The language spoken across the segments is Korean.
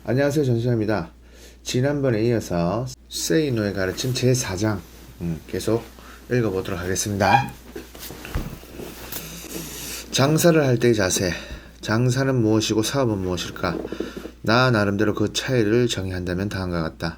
안녕하세요, 전시현입니다. 지난번에 이어서 세이노의 가르침 제4장 계속 읽어보도록 하겠습니다. 장사를 할 때의 자세. 장사는 무엇이고 사업은 무엇일까? 나 나름대로 그 차이를 정의한다면 다음과 같다.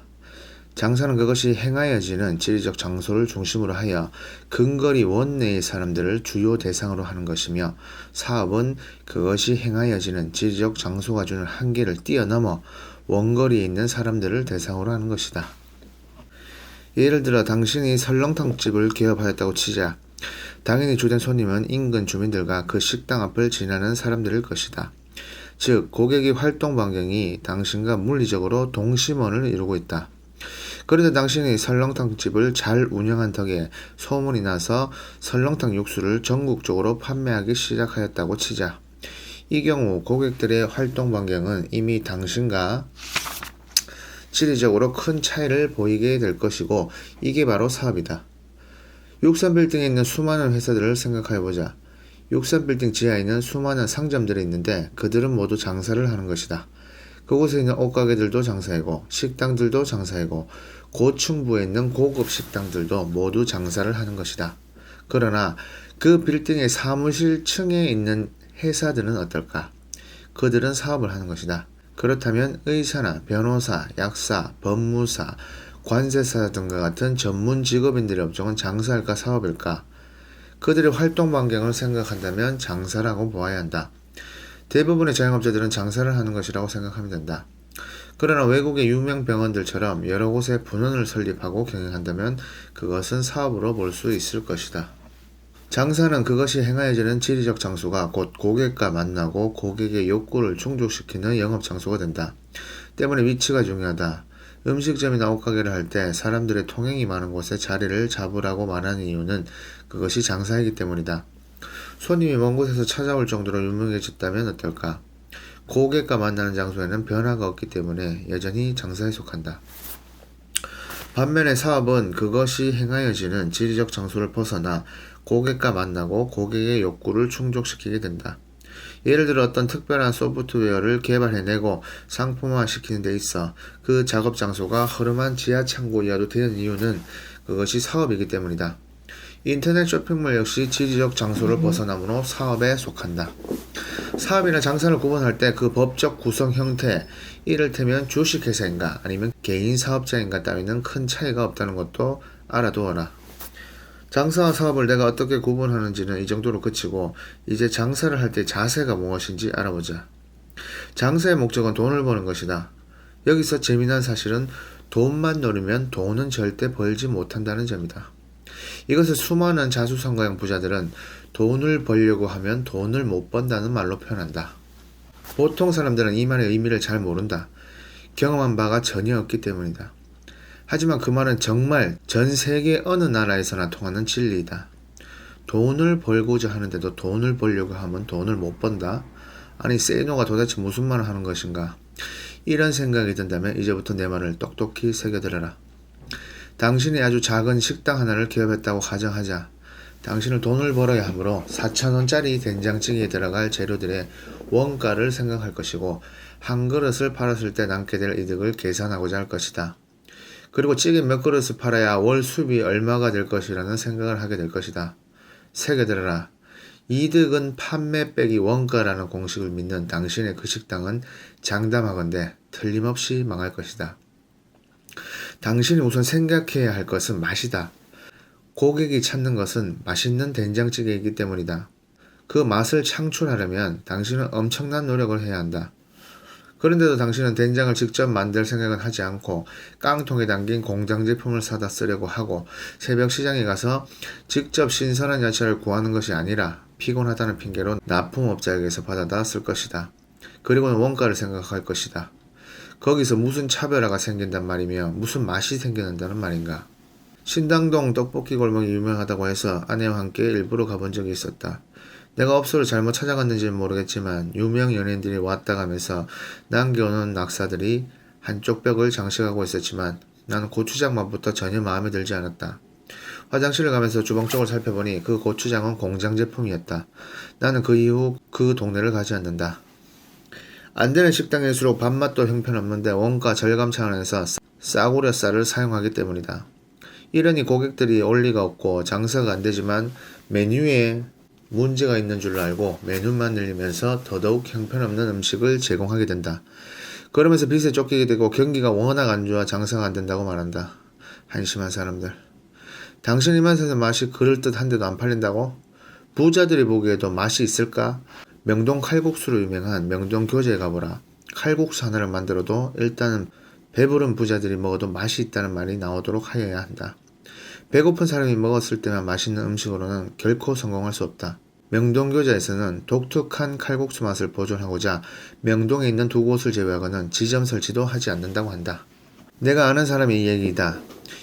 장사는 그것이 행하여지는 지리적 장소를 중심으로 하여 근거리 원내의 사람들을 주요 대상으로 하는 것이며, 사업은 그것이 행하여지는 지리적 장소가 주는 한계를 뛰어넘어 원거리에 있는 사람들을 대상으로 하는 것이다. 예를 들어 당신이 설렁탕집을 개업하였다고 치자. 당연히 주된 손님은 인근 주민들과 그 식당 앞을 지나는 사람들일 것이다. 즉, 고객의 활동 반경이 당신과 물리적으로 동심원을 이루고 있다. 그런데 당신이 설렁탕집을 잘 운영한 덕에 소문이 나서 설렁탕 육수를 전국적으로 판매하기 시작하였다고 치자. 이 경우 고객들의 활동 반경은 이미 당신과 지리적으로 큰 차이를 보이게 될 것이고, 이게 바로 사업이다. 63빌딩에 있는 수많은 회사들을 생각해보자. 63빌딩 지하에는 수많은 상점들이 있는데 그들은 모두 장사를 하는 것이다. 그곳에 있는 옷가게들도 장사이고 식당들도 장사이고 고층부에 있는 고급 식당들도 모두 장사를 하는 것이다. 그러나 그 빌딩의 사무실 층에 있는 회사들은 어떨까? 그들은 사업을 하는 것이다. 그렇다면 의사나 변호사, 약사, 법무사, 관세사 등과 같은 전문 직업인들의 업종은 장사일까 사업일까? 그들의 활동 반경을 생각한다면 장사라고 보아야 한다. 대부분의 자영업자들은 장사를 하는 것이라고 생각하면 된다. 그러나 외국의 유명 병원들처럼 여러 곳에 분원을 설립하고 경영한다면 그것은 사업으로 볼 수 있을 것이다. 장사는 그것이 행하여지는 지리적 장소가 곧 고객과 만나고 고객의 욕구를 충족시키는 영업장소가 된다. 때문에 위치가 중요하다. 음식점이나 옷가게를 할 때 사람들의 통행이 많은 곳에 자리를 잡으라고 말하는 이유는 그것이 장사이기 때문이다. 손님이 먼 곳에서 찾아올 정도로 유명해졌다면 어떨까? 고객과 만나는 장소에는 변화가 없기 때문에 여전히 장사에 속한다. 반면에 사업은 그것이 행하여지는 지리적 장소를 벗어나 고객과 만나고 고객의 욕구를 충족시키게 된다. 예를 들어 어떤 특별한 소프트웨어를 개발해내고 상품화시키는 데 있어 그 작업 장소가 허름한 지하 창고 이하도 되는 이유는 그것이 사업이기 때문이다. 인터넷 쇼핑몰 역시 지리적 장소를 벗어나므로 사업에 속한다. 사업이나 장사를 구분할 때 그 법적 구성 형태, 이를테면 주식회사인가 아니면 개인 사업자인가 따위는 큰 차이가 없다는 것도 알아두어라. 장사와 사업을 내가 어떻게 구분하는지는 이 정도로 그치고 이제 장사를 할 때 자세가 무엇인지 알아보자. 장사의 목적은 돈을 버는 것이다. 여기서 재미난 사실은 돈만 노리면 돈은 절대 벌지 못한다는 점이다. 이것을 수많은 자수성가형 부자들은 돈을 벌려고 하면 돈을 못 번다는 말로 표현한다. 보통 사람들은 이 말의 의미를 잘 모른다. 경험한 바가 전혀 없기 때문이다. 하지만 그 말은 정말 전 세계 어느 나라에서나 통하는 진리이다. 돈을 벌고자 하는데도 돈을 벌려고 하면 돈을 못 번다? 아니, 세이노가 도대체 무슨 말을 하는 것인가? 이런 생각이 든다면 이제부터 내 말을 똑똑히 새겨들어라. 당신이 아주 작은 식당 하나를 개업했다고 가정하자. 당신은 돈을 벌어야 하므로 4,000원짜리 된장찌개에 들어갈 재료들의 원가를 생각할 것이고 한 그릇을 팔았을 때 남게 될 이득을 계산하고자 할 것이다. 그리고 찌개 몇 그릇을 팔아야 월 수입이 얼마가 될 것이라는 생각을 하게 될 것이다. 새겨들어라. 이득은 판매 빼기 원가라는 공식을 믿는 당신의 그 식당은 장담하건대 틀림없이 망할 것이다. 당신이 우선 생각해야 할 것은 맛이다. 고객이 찾는 것은 맛있는 된장찌개이기 때문이다. 그 맛을 창출하려면 당신은 엄청난 노력을 해야 한다. 그런데도 당신은 된장을 직접 만들 생각은 하지 않고 깡통에 담긴 공장 제품을 사다 쓰려고 하고 새벽 시장에 가서 직접 신선한 야채를 구하는 것이 아니라 피곤하다는 핑계로 납품업자에게서 받아다 쓸 것이다. 그리고는 원가를 생각할 것이다. 거기서 무슨 차별화가 생긴단 말이며 무슨 맛이 생겨난다는 말인가. 신당동 떡볶이 골목이 유명하다고 해서 아내와 함께 일부러 가본 적이 있었다. 내가 업소를 잘못 찾아갔는지는 모르겠지만 유명 연예인들이 왔다 가면서 남겨오는 낙사들이 한쪽 벽을 장식하고 있었지만 나는 고추장 맛부터 전혀 마음에 들지 않았다. 화장실을 가면서 주방 쪽을 살펴보니 그 고추장은 공장 제품이었다. 나는 그 이후 그 동네를 가지 않는다. 안 되는 식당일수록 밥맛도 형편없는데 원가 절감 차원에서 싸구려 쌀을 사용하기 때문이다. 이러니 고객들이 올 리가 없고 장사가 안 되지만 메뉴에 문제가 있는 줄 알고 메뉴만 늘리면서 더더욱 형편없는 음식을 제공하게 된다. 그러면서 빚에 쫓기게 되고 경기가 워낙 안 좋아 장사가 안 된다고 말한다. 한심한 사람들. 당신 입맛에서 맛이 그럴듯한데도 안 팔린다고? 부자들이 보기에도 맛이 있을까? 명동 칼국수로 유명한 명동 교제에 가보라. 칼국수 하나를 만들어도 일단은 배부른 부자들이 먹어도 맛이 있다는 말이 나오도록 하여야 한다. 배고픈 사람이 먹었을 때만 맛있는 음식으로는 결코 성공할 수 없다. 명동교자에서는 독특한 칼국수 맛을 보존하고자 명동에 있는 두 곳을 제외하고는 지점 설치도 하지 않는다고 한다. 내가 아는 사람이 이 얘기다.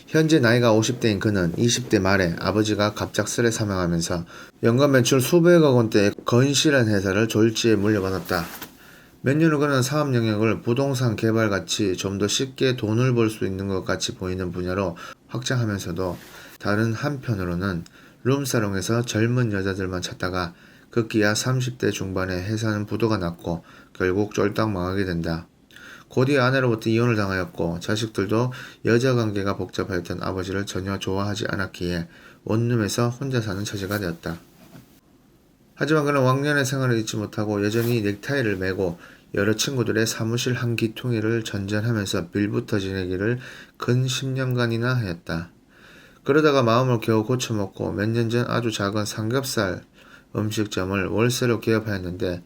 현재 나이가 50대인 그는 20대 말에 아버지가 갑작스레 사망하면서 연간 매출 수백억 원대의 건실한 회사를 졸지에 물려받았다. 몇 년 후 그는 사업 영역을 부동산 개발같이 좀 더 쉽게 돈을 벌 수 있는 것 같이 보이는 분야로 확장하면서도 다른 한편으로는 룸사롱에서 젊은 여자들만 찾다가 급기야 30대 중반에 회사는 부도가 났고 결국 쫄딱 망하게 된다. 곧이어 아내로부터 이혼을 당하였고 자식들도 여자 관계가 복잡하였던 아버지를 전혀 좋아하지 않았기에 원룸에서 혼자 사는 처지가 되었다. 하지만 그는 왕년의 생활을 잊지 못하고 여전히 넥타이를 매고 여러 친구들의 사무실 한 귀퉁이를 전전하면서 빌부터 지내기를 근 10년간이나 하였다. 그러다가 마음을 겨우 고쳐먹고 몇 년 전 아주 작은 삼겹살 음식점을 월세로 개업하였는데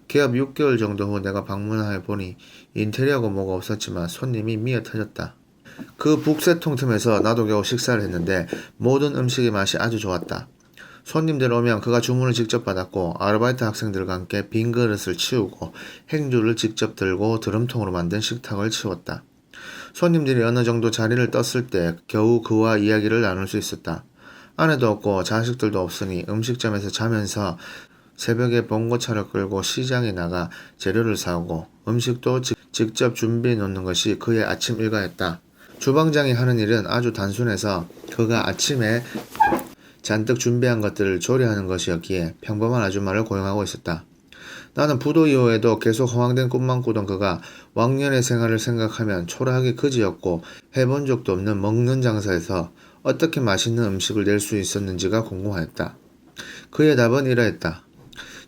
개업 6개월 정도 후 내가 방문하여 보니 인테리어고 뭐가 없었지만 손님이 미어 터졌다. 그 북새통 틈에서 나도 겨우 식사를 했는데 모든 음식의 맛이 아주 좋았다. 손님들 오면 그가 주문을 직접 받았고 아르바이트 학생들과 함께 빈 그릇을 치우고 행주를 직접 들고 드럼통으로 만든 식탁을 치웠다. 손님들이 어느 정도 자리를 떴을 때 겨우 그와 이야기를 나눌 수 있었다. 아내도 없고 자식들도 없으니 음식점에서 자면서 새벽에 봉고차를 끌고 시장에 나가 재료를 사오고 음식도 직접 준비해 놓는 것이 그의 아침 일과였다. 주방장이 하는 일은 아주 단순해서 그가 아침에 잔뜩 준비한 것들을 조리하는 것이었기에 평범한 아줌마를 고용하고 있었다. 나는 부도 이후에도 계속 허황된 꿈만 꾸던 그가 왕년의 생활을 생각하면 초라하게 그지였고 해본 적도 없는 먹는 장사에서 어떻게 맛있는 음식을 낼 수 있었는지가 궁금하였다. 그의 답은 이러했다.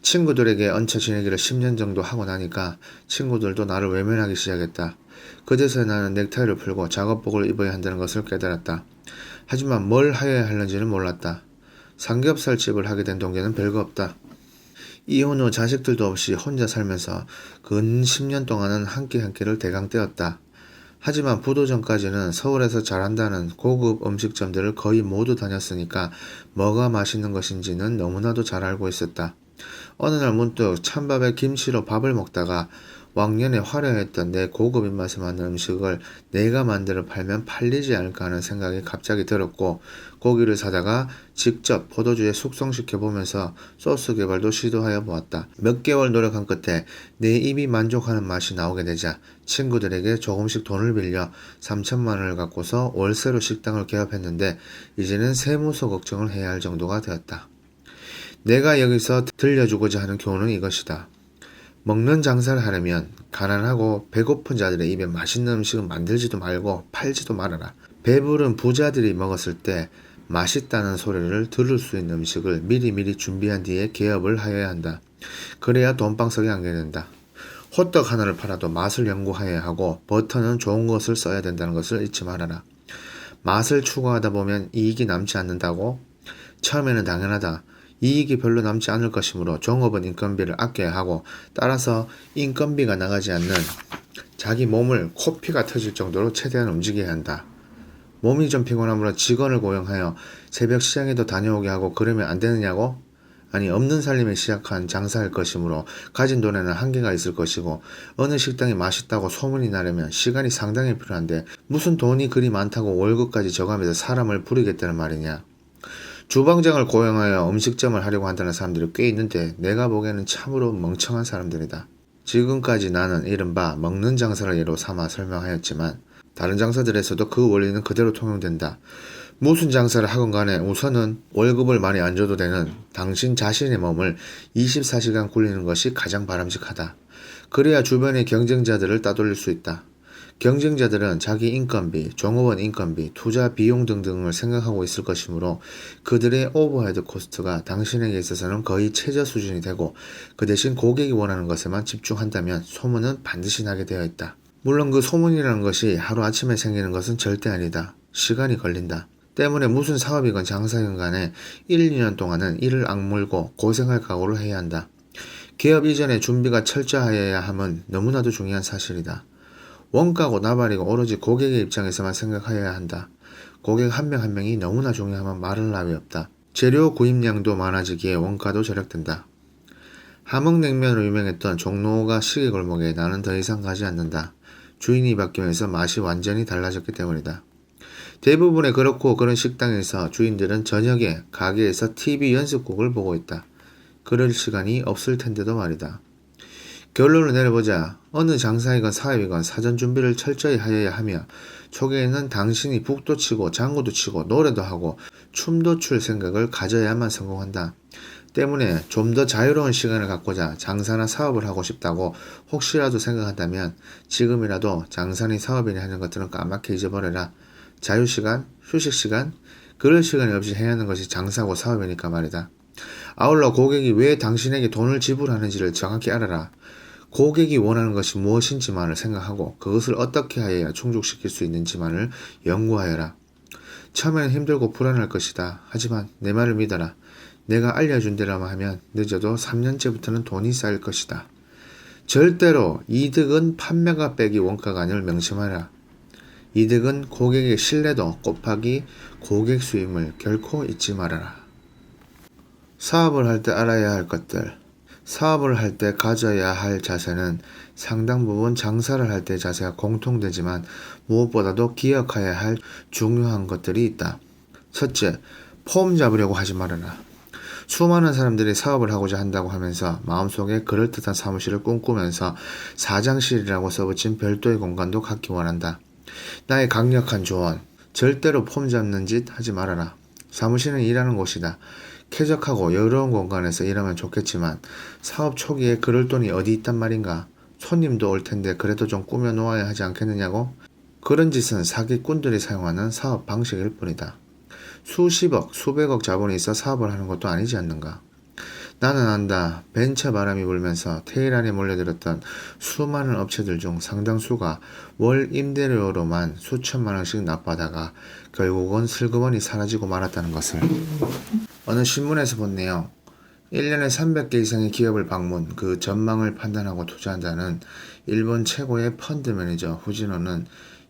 친구들에게 얹혀 지내기를 10년 정도 하고 나니까 친구들도 나를 외면하기 시작했다. 그제서야 나는 넥타이를 풀고 작업복을 입어야 한다는 것을 깨달았다. 하지만 뭘 하여야 하는지는 몰랐다. 삼겹살집을 하게 된 동기는 별거 없다. 이혼 후 자식들도 없이 혼자 살면서 근 10년 동안은 한 끼 한 끼를 대강 때웠다. 하지만 부도 전까지는 서울에서 잘한다는 고급 음식점들을 거의 모두 다녔으니까 뭐가 맛있는 것인지는 너무나도 잘 알고 있었다. 어느 날 문득 찬밥에 김치로 밥을 먹다가 왕년에 화려했던 내 고급 입맛에 맞는 음식을 내가 만들어 팔면 팔리지 않을까 하는 생각이 갑자기 들었고 고기를 사다가 직접 포도주에 숙성시켜보면서 소스 개발도 시도하여 보았다. 몇 개월 노력한 끝에 내 입이 만족하는 맛이 나오게 되자 친구들에게 조금씩 돈을 빌려 3천만 원을 갖고서 월세로 식당을 개업했는데 이제는 세무서 걱정을 해야 할 정도가 되었다. 내가 여기서 들려주고자 하는 교훈은 이것이다. 먹는 장사를 하려면 가난하고 배고픈 자들의 입에 맛있는 음식을 만들지도 말고 팔지도 말아라. 배부른 부자들이 먹었을 때 맛있다는 소리를 들을 수 있는 음식을 미리미리 준비한 뒤에 개업을 하여야 한다. 그래야 돈방석에 안게 된다. 호떡 하나를 팔아도 맛을 연구하여야 하고 버터는 좋은 것을 써야 된다는 것을 잊지 말아라. 맛을 추구하다 보면 이익이 남지 않는다고? 처음에는 당연하다. 이익이 별로 남지 않을 것이므로 종업원 인건비를 아껴야 하고 따라서 인건비가 나가지 않는 자기 몸을 코피가 터질 정도로 최대한 움직여야 한다. 몸이 좀 피곤하므로 직원을 고용하여 새벽 시장에도 다녀오게 하고 그러면 안 되느냐고? 아니 없는 살림에 시작한 장사할 것이므로 가진 돈에는 한계가 있을 것이고 어느 식당이 맛있다고 소문이 나려면 시간이 상당히 필요한데 무슨 돈이 그리 많다고 월급까지 져가면서 사람을 부리겠다는 말이냐. 주방장을 고용하여 음식점을 하려고 한다는 사람들이 꽤 있는데 내가 보기에는 참으로 멍청한 사람들이다. 지금까지 나는 이른바 먹는 장사를 예로 삼아 설명하였지만 다른 장사들에서도 그 원리는 그대로 통용된다. 무슨 장사를 하건 간에 우선은 월급을 많이 안 줘도 되는 당신 자신의 몸을 24시간 굴리는 것이 가장 바람직하다. 그래야 주변의 경쟁자들을 따돌릴 수 있다. 경쟁자들은 자기 인건비, 종업원 인건비, 투자 비용 등등을 생각하고 있을 것이므로 그들의 오버헤드 코스트가 당신에게 있어서는 거의 최저 수준이 되고 그 대신 고객이 원하는 것에만 집중한다면 소문은 반드시 나게 되어 있다. 물론 그 소문이라는 것이 하루아침에 생기는 것은 절대 아니다. 시간이 걸린다. 때문에 무슨 사업이건 장사이건 간에 1, 2년 동안은 이를 악물고 고생할 각오를 해야 한다. 개업 이전에 준비가 철저하여야 함은 너무나도 중요한 사실이다. 원가고 나발이고 오로지 고객의 입장에서만 생각하여야 한다. 고객 한 명 한 명이 너무나 중요하면 말할 나위 없다. 재료 구입량도 많아지기에 원가도 절약된다. 함흥냉면으로 유명했던 종로가 시계골목에 나는 더 이상 가지 않는다. 주인이 바뀌면서 맛이 완전히 달라졌기 때문이다. 대부분의 그렇고 그런 식당에서 주인들은 저녁에 가게에서 TV 연습곡을 보고 있다. 그럴 시간이 없을 텐데도 말이다. 결론을 내려보자. 어느 장사이건 사업이건 사전 준비를 철저히 하여야 하며 초기에는 당신이 북도 치고 장구도 치고 노래도 하고 춤도 출 생각을 가져야만 성공한다. 때문에 좀 더 자유로운 시간을 갖고자 장사나 사업을 하고 싶다고 혹시라도 생각한다면 지금이라도 장사니 사업이니 하는 것들은 까맣게 잊어버려라. 자유시간, 휴식시간, 그럴 시간이 없이 해야 하는 것이 장사고 사업이니까 말이다. 아울러 고객이 왜 당신에게 돈을 지불하는지를 정확히 알아라. 고객이 원하는 것이 무엇인지만을 생각하고 그것을 어떻게 하여야 충족시킬 수 있는지만을 연구하여라. 처음에는 힘들고 불안할 것이다. 하지만 내 말을 믿어라. 내가 알려준 대로만 하면 늦어도 3년째부터는 돈이 쌓일 것이다. 절대로 이득은 판매가 빼기 원가가 아님을 명심하라. 이득은 고객의 신뢰도 곱하기 고객 수익을 결코 잊지 말아라. 사업을 할 때 알아야 할 것들. 사업을 할 때 가져야 할 자세는 상당 부분 장사를 할 때 자세와 공통되지만 무엇보다도 기억해야 할 중요한 것들이 있다. 첫째, 폼 잡으려고 하지 말아라. 수많은 사람들이 사업을 하고자 한다고 하면서 마음속에 그럴듯한 사무실을 꿈꾸면서 사장실이라고 써붙인 별도의 공간도 갖기 원한다. 나의 강력한 조언, 절대로 폼 잡는 짓 하지 말아라. 사무실은 일하는 곳이다. 쾌적하고 여유로운 공간에서 일하면 좋겠지만 사업 초기에 그럴 돈이 어디 있단 말인가? 손님도 올 텐데 그래도 좀 꾸며 놓아야 하지 않겠느냐고? 그런 짓은 사기꾼들이 사용하는 사업 방식일 뿐이다. 수십억, 수백억 자본이 있어 사업을 하는 것도 아니지 않는가? 나는 안다. 벤처 바람이 불면서 테일 안에 몰려들었던 수많은 업체들 중 상당수가 월 임대료로만 수천만 원씩 납부하다가 결국은 슬그머니 사라지고 말았다는 것을. 어느 신문에서 본 내용. 1년에 300개 이상의 기업을 방문, 그 전망을 판단하고 투자한다는 일본 최고의 펀드 매니저 후지노는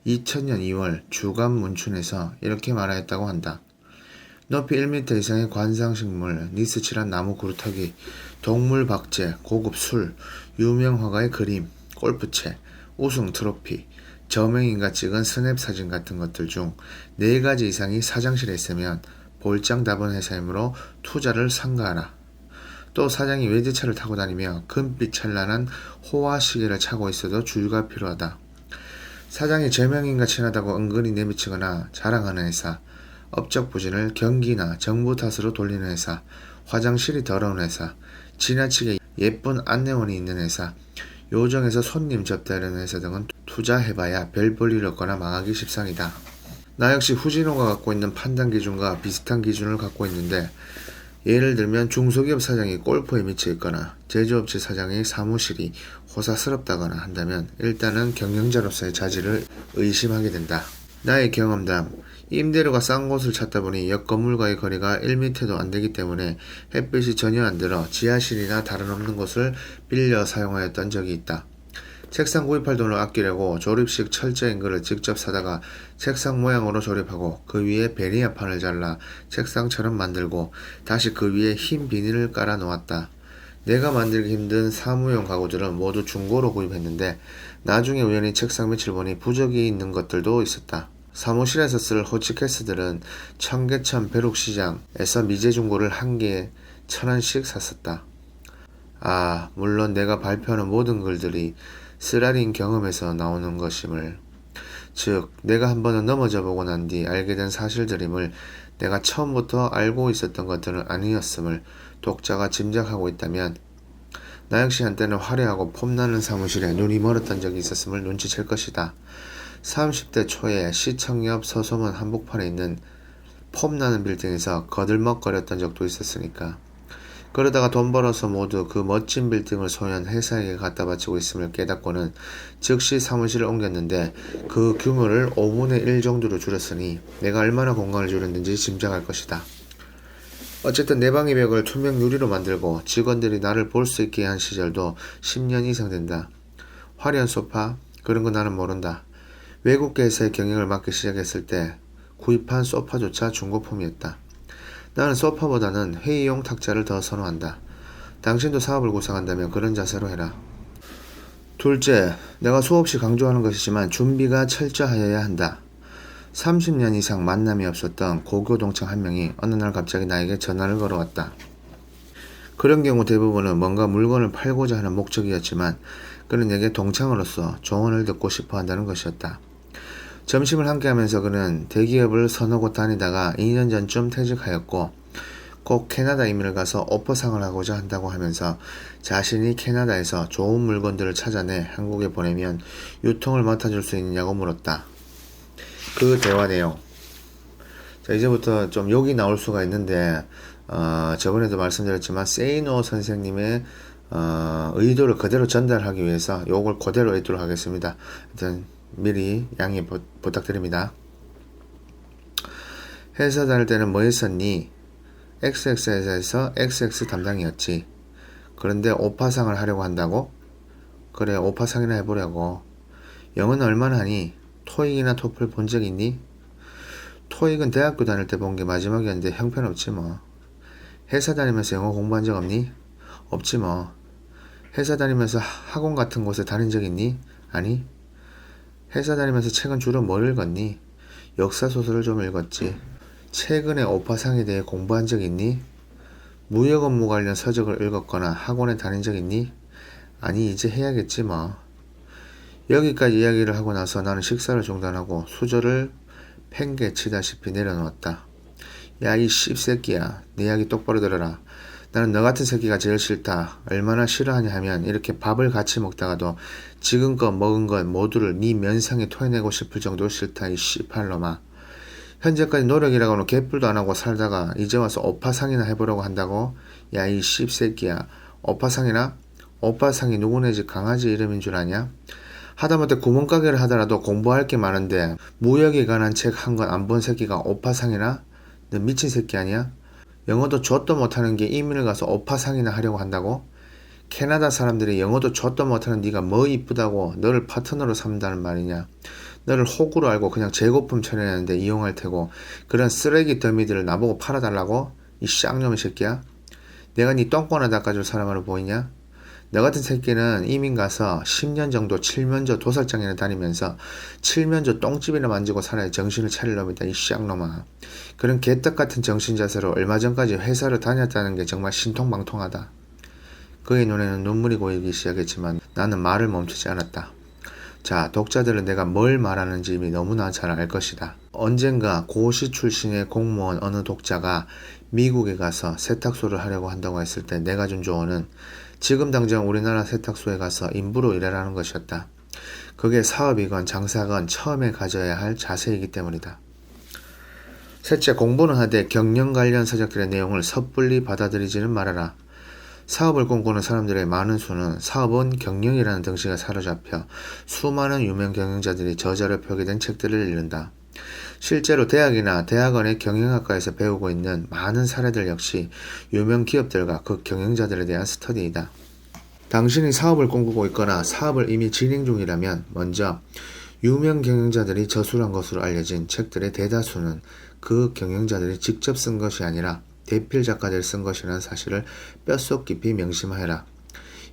2000년 2월 주간 문춘에서 이렇게 말하였다고 한다. 높이 1m 이상의 관상식물, 니스칠한 나무 그루터기, 동물 박제, 고급 술, 유명 화가의 그림, 골프채, 우승 트로피, 저명인가 찍은 스냅 사진 같은 것들 중 4가지 이상이 사장실에 있으면 볼장다분 회사이므로 투자를 삼가하라. 또 사장이 외제차를 타고 다니며 금빛 찬란한 호화 시계를 차고 있어도 주의가 필요하다. 사장이 저명인가 친하다고 은근히 내미치거나 자랑하는 회사, 업적 부진을 경기나 정부 탓으로 돌리는 회사, 화장실이 더러운 회사, 지나치게 예쁜 안내원이 있는 회사, 요정에서 손님 접대하려는 회사 등은 투자해봐야 별 볼 일 없거나 망하기 십상이다. 나 역시 후진호가 갖고 있는 판단 기준과 비슷한 기준을 갖고 있는데 예를 들면 중소기업 사장이 골프에 미쳐 있거나 제조업체 사장의 사무실이 호사스럽다거나 한다면 일단은 경영자로서의 자질을 의심하게 된다. 나의 경험담. 임대료가 싼 곳을 찾다 보니 옆 건물과의 거리가 1m도 안 되기 때문에 햇빛이 전혀 안 들어 지하실이나 다른 없는 곳을 빌려 사용하였던 적이 있다. 책상 구입할 돈을 아끼려고 조립식 철제 앵글을 직접 사다가 책상 모양으로 조립하고 그 위에 베니아판을 잘라 책상처럼 만들고 다시 그 위에 흰 비닐을 깔아 놓았다. 내가 만들기 힘든 사무용 가구들은 모두 중고로 구입했는데 나중에 우연히 책상 밑을 보니 부적이 있는 것들도 있었다. 사무실에서 쓸 호치케이스들은 청계천 벼룩시장에서 미제 중고를 1개에 1,000원씩 샀었다. 물론 내가 발표하는 모든 글들이 쓰라린 경험에서 나오는 것임을, 즉 내가 한 번은 넘어져 보고 난 뒤 알게 된 사실들임을 내가 처음부터 알고 있었던 것들은 아니었음을 독자가 짐작하고 있다면 나 역시 한때는 화려하고 폼나는 사무실에 눈이 멀었던 적이 있었음을 눈치챌 것이다. 30대 초에 시청 옆 서소문 한복판에 있는 폼나는 빌딩에서 거들먹거렸던 적도 있었으니까. 그러다가 돈 벌어서 모두 그 멋진 빌딩을 소유한 회사에게 갖다 바치고 있음을 깨닫고는 즉시 사무실을 옮겼는데 그 규모를 5분의 1 정도로 줄였으니 내가 얼마나 공간을 줄였는지 짐작할 것이다. 어쨌든 내 방의 벽을 투명 유리로 만들고 직원들이 나를 볼 수 있게 한 시절도 10년 이상 된다. 화려한 소파? 그런 거 나는 모른다. 외국계 회사의 경영을 맡기 시작했을 때 구입한 소파조차 중고품이었다. 나는 소파보다는 회의용 탁자를 더 선호한다. 당신도 사업을 구상한다면 그런 자세로 해라. 둘째, 내가 수없이 강조하는 것이지만 준비가 철저하여야 한다. 30년 이상 만남이 없었던 고교 동창 한 명이 어느 날 갑자기 나에게 전화를 걸어왔다. 그런 경우 대부분은 뭔가 물건을 팔고자 하는 목적이었지만 그는 내게 동창으로서 조언을 듣고 싶어 한다는 것이었다. 점심을 함께하면서 그는 대기업을 서너 곳 다니다가 2년 전쯤 퇴직하였고 꼭 캐나다 이민을 가서 오퍼상을 하고자 한다고 하면서 자신이 캐나다에서 좋은 물건들을 찾아내 한국에 보내면 유통을 맡아줄 수 있느냐고 물었다. 그 대화 내용. 자, 이제부터 좀 욕이 나올 수가 있는데 저번에도 말씀드렸지만 세이노 선생님의 의도를 그대로 전달하기 위해서 욕을 그대로 읽도록 하겠습니다. 일단 미리 양해 부탁드립니다. 회사 다닐 때는 뭐 했었니? XX 회사에서 XX 담당이었지. 그런데 오파상을 하려고 한다고? 그래, 오파상이나 해보려고. 영어는 얼마나 하니? 토익이나 토플 본 적 있니? 토익은 대학교 다닐 때 본 게 마지막이었는데 형편없지 뭐. 회사 다니면서 영어 공부한 적 없니? 없지 뭐. 회사 다니면서 학원 같은 곳에 다닌 적 있니? 아니. 회사 다니면서 책은 주로 뭘 읽었니? 역사소설을 좀 읽었지. 최근에 오파상에 대해 공부한 적 있니? 무역 업무 관련 서적을 읽었거나 학원에 다닌 적 있니? 아니, 이제 해야겠지 뭐. 여기까지 이야기를 하고 나서 나는 식사를 중단하고 수저를 팽개치다시피 내려놓았다. 야, 이 씹새끼야. 내 이야기 똑바로 들어라. 나는 너 같은 새끼가 제일 싫다. 얼마나 싫어하냐 하면 이렇게 밥을 같이 먹다가도 지금껏 먹은 것 모두를 네 면상에 토해내고 싶을 정도로 싫다. 이 씨팔놈아. 현재까지 노력이라고는 개뿔도 안 하고 살다가 이제 와서 오파상이나 해보려고 한다고? 야, 이 씹새끼야. 오파상이나? 오파상이 누구네 집 강아지 이름인 줄 아냐? 하다못해 구멍가게를 하더라도 공부할 게 많은데 무역에 관한 책 한 권 안 본 새끼가 오파상이나? 너 미친 새끼 아니야? 영어도 좆도 못하는 게 이민을 가서 오파상이나 하려고 한다고? 캐나다 사람들이 영어도 좆도 못하는 네가 뭐 이쁘다고 너를 파트너로 삼다는 말이냐? 너를 호구로 알고 그냥 재고품 처리하는데 이용할 테고 그런 쓰레기 더미들을 나보고 팔아달라고? 이 쌍놈의 새끼야? 내가 네 똥꼬나 닦아줄 사람으로 보이냐? 너 같은 새끼는 이민 가서 10년 정도 칠면조 도살장이나 다니면서 칠면조 똥집이나 만지고 살아야 정신을 차릴 놈이다. 이 쌍놈아. 그런 개떡 같은 정신 자세로 얼마 전까지 회사를 다녔다는 게 정말 신통방통하다. 그의 눈에는 눈물이 고이기 시작했지만 나는 말을 멈추지 않았다. 자, 독자들은 내가 뭘 말하는지 이미 너무나 잘 알 것이다. 언젠가 고시 출신의 공무원 어느 독자가 미국에 가서 세탁소를 하려고 한다고 했을 때 내가 준 조언은 지금 당장 우리나라 세탁소에 가서 인부로 일하라는 것이었다. 그게 사업이건 장사건 처음에 가져야 할 자세이기 때문이다. 셋째, 공부는 하되 경영 관련 서적들의 내용을 섣불리 받아들이지는 말아라. 사업을 꿈꾸는 사람들의 많은 수는 사업은 경영이라는 덩치가 사로잡혀 수많은 유명 경영자들이 저자로 표기된 책들을 읽는다. 실제로 대학이나 대학원의 경영학과에서 배우고 있는 많은 사례들 역시 유명 기업들과 그 경영자들에 대한 스터디이다. 당신이 사업을 꿈꾸고 있거나 사업을 이미 진행 중이라면 먼저 유명 경영자들이 저술한 것으로 알려진 책들의 대다수는 그 경영자들이 직접 쓴 것이 아니라 대필 작가들이 쓴 것이라는 사실을 뼛속 깊이 명심하여라.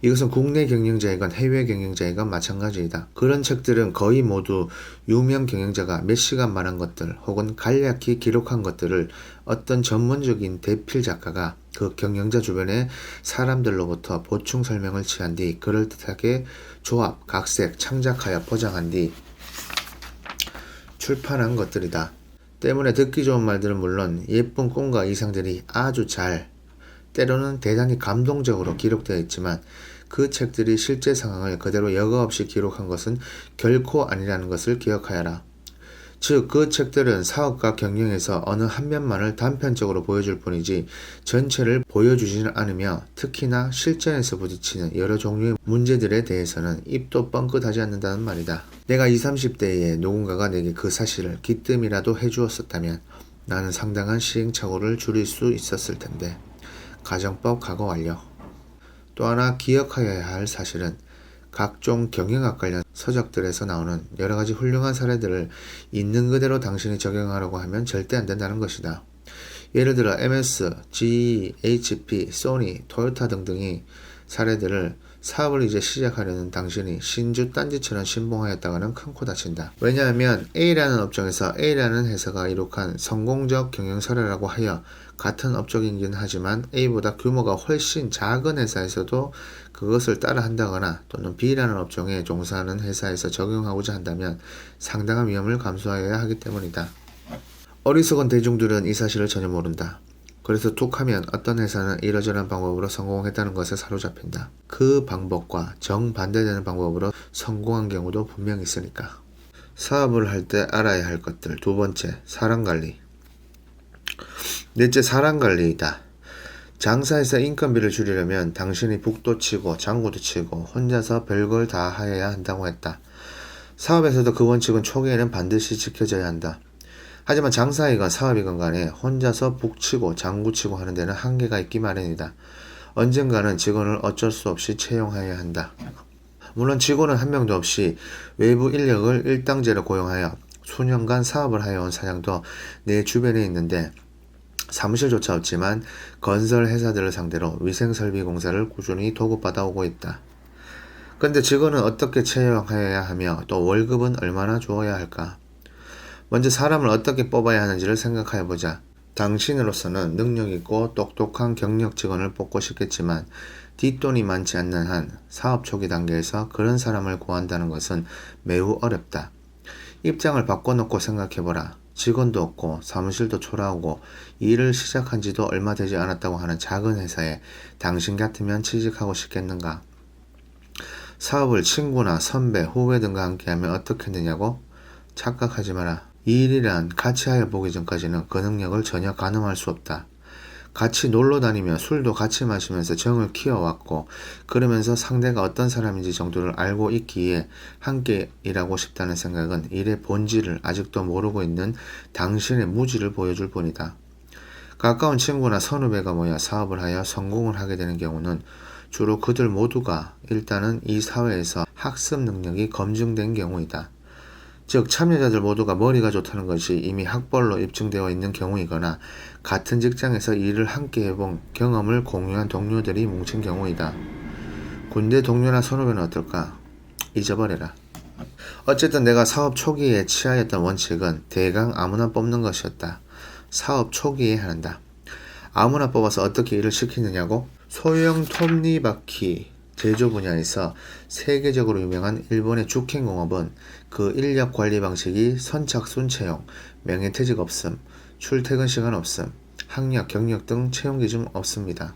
이것은 국내 경영자이건 해외 경영자이건 마찬가지이다. 그런 책들은 거의 모두 유명 경영자가 몇 시간 말한 것들 혹은 간략히 기록한 것들을 어떤 전문적인 대필 작가가 그 경영자 주변의 사람들로부터 보충 설명을 취한 뒤 그럴듯하게 조합, 각색, 창작하여 포장한 뒤 출판한 것들이다. 때문에 듣기 좋은 말들은 물론 예쁜 꿈과 이상들이 아주 잘, 때로는 대단히 감동적으로 기록되어 있지만 그 책들이 실제 상황을 그대로 여과 없이 기록한 것은 결코 아니라는 것을 기억하여라. 즉, 그 책들은 사업과 경영에서 어느 한 면만을 단편적으로 보여줄 뿐이지 전체를 보여주지는 않으며 특히나 실전에서 부딪히는 여러 종류의 문제들에 대해서는 입도 뻥끗하지 않는다는 말이다. 내가 20, 30대에 누군가가 내게 그 사실을 기뜸이라도 해주었었다면 나는 상당한 시행착오를 줄일 수 있었을 텐데. 가정법 각오 완료. 또 하나 기억하여야 할 사실은 각종 경영학 관련 서적들에서 나오는 여러가지 훌륭한 사례들을 있는 그대로 당신이 적용하려고 하면 절대 안 된다는 것이다. 예를 들어 MS, GE, HP, 소니, 토요타 등등이 사례들을 사업을 이제 시작하려는 당신이 신주 딴지처럼 신봉하였다가는 큰 코 다친다. 왜냐하면 A라는 업종에서 A라는 회사가 이룩한 성공적 경영 사례라고 하여 같은 업종이긴 하지만 A보다 규모가 훨씬 작은 회사에서도 그것을 따라 한다거나 또는 B라는 업종에 종사하는 회사에서 적용하고자 한다면 상당한 위험을 감수하여야 하기 때문이다. 어리석은 대중들은 이 사실을 전혀 모른다. 그래서 툭하면 어떤 회사는 이러저러한 방법으로 성공했다는 것에 사로잡힌다. 그 방법과 정반대되는 방법으로 성공한 경우도 분명히 있으니까. 사업을 할 때 알아야 할 것들. 두 번째, 사람관리. 넷째, 사람관리이다. 장사에서 인건비를 줄이려면 당신이 북도 치고 장구도 치고 혼자서 별걸 다 하여야 한다고 했다. 사업에서도 그 원칙은 초기에는 반드시 지켜져야 한다. 하지만 장사이건 사업이건 간에 혼자서 북치고 장구치고 하는 데는 한계가 있기 마련이다. 언젠가는 직원을 어쩔 수 없이 채용해야 한다. 물론 직원은 한 명도 없이 외부 인력을 일당제로 고용하여 수년간 사업을 하여온 사장도 내 주변에 있는데 사무실조차 없지만 건설 회사들을 상대로 위생설비 공사를 꾸준히 도급받아 오고 있다. 그런데 직원은 어떻게 채용해야 하며 또 월급은 얼마나 주어야 할까? 먼저 사람을 어떻게 뽑아야 하는지를 생각해보자. 당신으로서는 능력있고 똑똑한 경력 직원을 뽑고 싶겠지만 뒷돈이 많지 않는 한 사업 초기 단계에서 그런 사람을 구한다는 것은 매우 어렵다. 입장을 바꿔놓고 생각해보라. 직원도 없고 사무실도 초라하고 일을 시작한 지도 얼마 되지 않았다고 하는 작은 회사에 당신 같으면 취직하고 싶겠는가? 사업을 친구나 선배, 후배 등과 함께하면 어떻겠느냐고? 착각하지 마라. 이 일이란 같이 하여 보기 전까지는 그 능력을 전혀 가늠할 수 없다. 같이 놀러 다니며 술도 같이 마시면서 정을 키워왔고 그러면서 상대가 어떤 사람인지 정도를 알고 있기에 함께 일하고 싶다는 생각은 일의 본질을 아직도 모르고 있는 당신의 무지를 보여줄 뿐이다. 가까운 친구나 선후배가 모여 사업을 하여 성공을 하게 되는 경우는 주로 그들 모두가 일단은 이 사회에서 학습 능력이 검증된 경우이다. 즉 참여자들 모두가 머리가 좋다는 것이 이미 학벌로 입증되어 있는 경우이거나 같은 직장에서 일을 함께 해본 경험을 공유한 동료들이 뭉친 경우이다. 군대 동료나 선후배는 어떨까? 잊어버려라. 어쨌든 내가 사업 초기에 취하였던 원칙은 대강 아무나 뽑는 것이었다. 사업 초기에 한다. 아무나 뽑아서 어떻게 일을 시키느냐고? 소형 톱니바퀴 제조 분야에서 세계적으로 유명한 일본의 주켄공업은 그 인력 관리 방식이 선착순 채용, 명예퇴직 없음, 출퇴근 시간 없음, 학력, 경력 등 채용 기준 없습니다.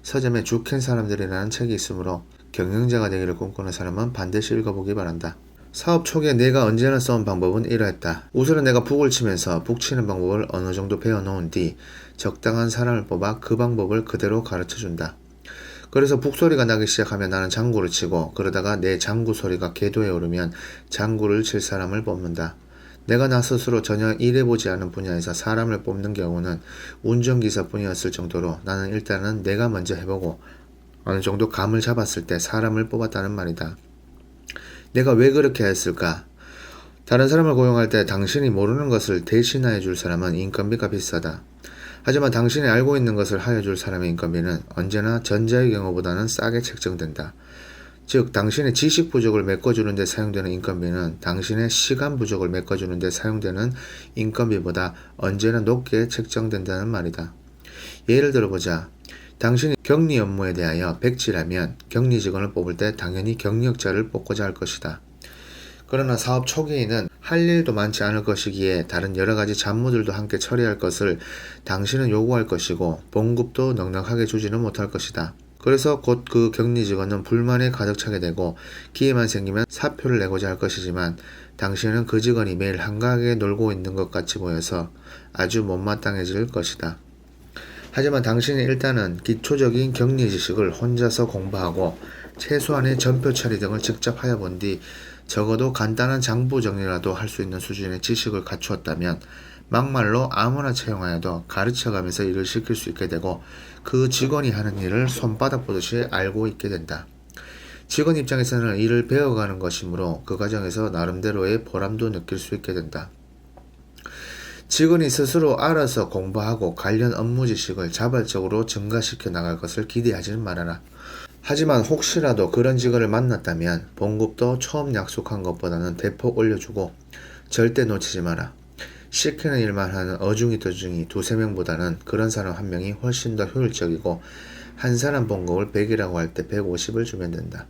서점에 주켄 사람들이라는 책이 있으므로 경영자가 되기를 꿈꾸는 사람은 반드시 읽어보기 바란다. 사업 초기에 내가 언제나 써온 방법은 이러했다. 우선은 내가 북을 치면서 북치는 방법을 어느 정도 배워놓은 뒤 적당한 사람을 뽑아 그 방법을 그대로 가르쳐준다. 그래서 북소리가 나기 시작하면 나는 장구를 치고 그러다가 내 장구 소리가 궤도에 오르면 장구를 칠 사람을 뽑는다. 내가 나 스스로 전혀 일해보지 않은 분야에서 사람을 뽑는 경우는 운전기사뿐이었을 정도로 나는 일단은 내가 먼저 해보고 어느 정도 감을 잡았을 때 사람을 뽑았다는 말이다. 내가 왜 그렇게 했을까? 다른 사람을 고용할 때 당신이 모르는 것을 대신하여 줄 사람은 인건비가 비싸다. 하지만 당신이 알고 있는 것을 하여 줄 사람의 인건비는 언제나 전자의 경우보다는 싸게 책정된다. 즉 당신의 지식 부족을 메꿔주는 데 사용되는 인건비는 당신의 시간 부족을 메꿔주는 데 사용되는 인건비보다 언제나 높게 책정된다는 말이다. 예를 들어보자. 당신이 격리 업무에 대하여 백지라면 격리 직원을 뽑을 때 당연히 경력자를 뽑고자 할 것이다. 그러나 사업 초기에는 할 일도 많지 않을 것이기에 다른 여러가지 잡무들도 함께 처리할 것을 당신은 요구할 것이고 봉급도 넉넉하게 주지는 못할 것이다. 그래서 곧 그 격리 직원은 불만에 가득 차게 되고 기회만 생기면 사표를 내고자 할 것이지만 당신은 그 직원이 매일 한가하게 놀고 있는 것 같이 보여서 아주 못마땅해질 것이다. 하지만 당신이 일단은 기초적인 격리 지식을 혼자서 공부하고 최소한의 전표 처리 등을 직접 하여 본 뒤 적어도 간단한 장부 정리라도 할 수 있는 수준의 지식을 갖추었다면 막말로 아무나 채용하여도 가르쳐가면서 일을 시킬 수 있게 되고 그 직원이 하는 일을 손바닥 보듯이 알고 있게 된다. 직원 입장에서는 일을 배워가는 것이므로 그 과정에서 나름대로의 보람도 느낄 수 있게 된다. 직원이 스스로 알아서 공부하고 관련 업무 지식을 자발적으로 증가시켜 나갈 것을 기대하지는 말아라. 하지만 혹시라도 그런 직원을 만났다면 봉급도 처음 약속한 것보다는 대폭 올려주고 절대 놓치지 마라. 시키는 일만 하는 어중이떠중이 두세 명보다는 그런 사람 한 명이 훨씬 더 효율적이고 한 사람 봉급을 100이라고 할 때 150을 주면 된다.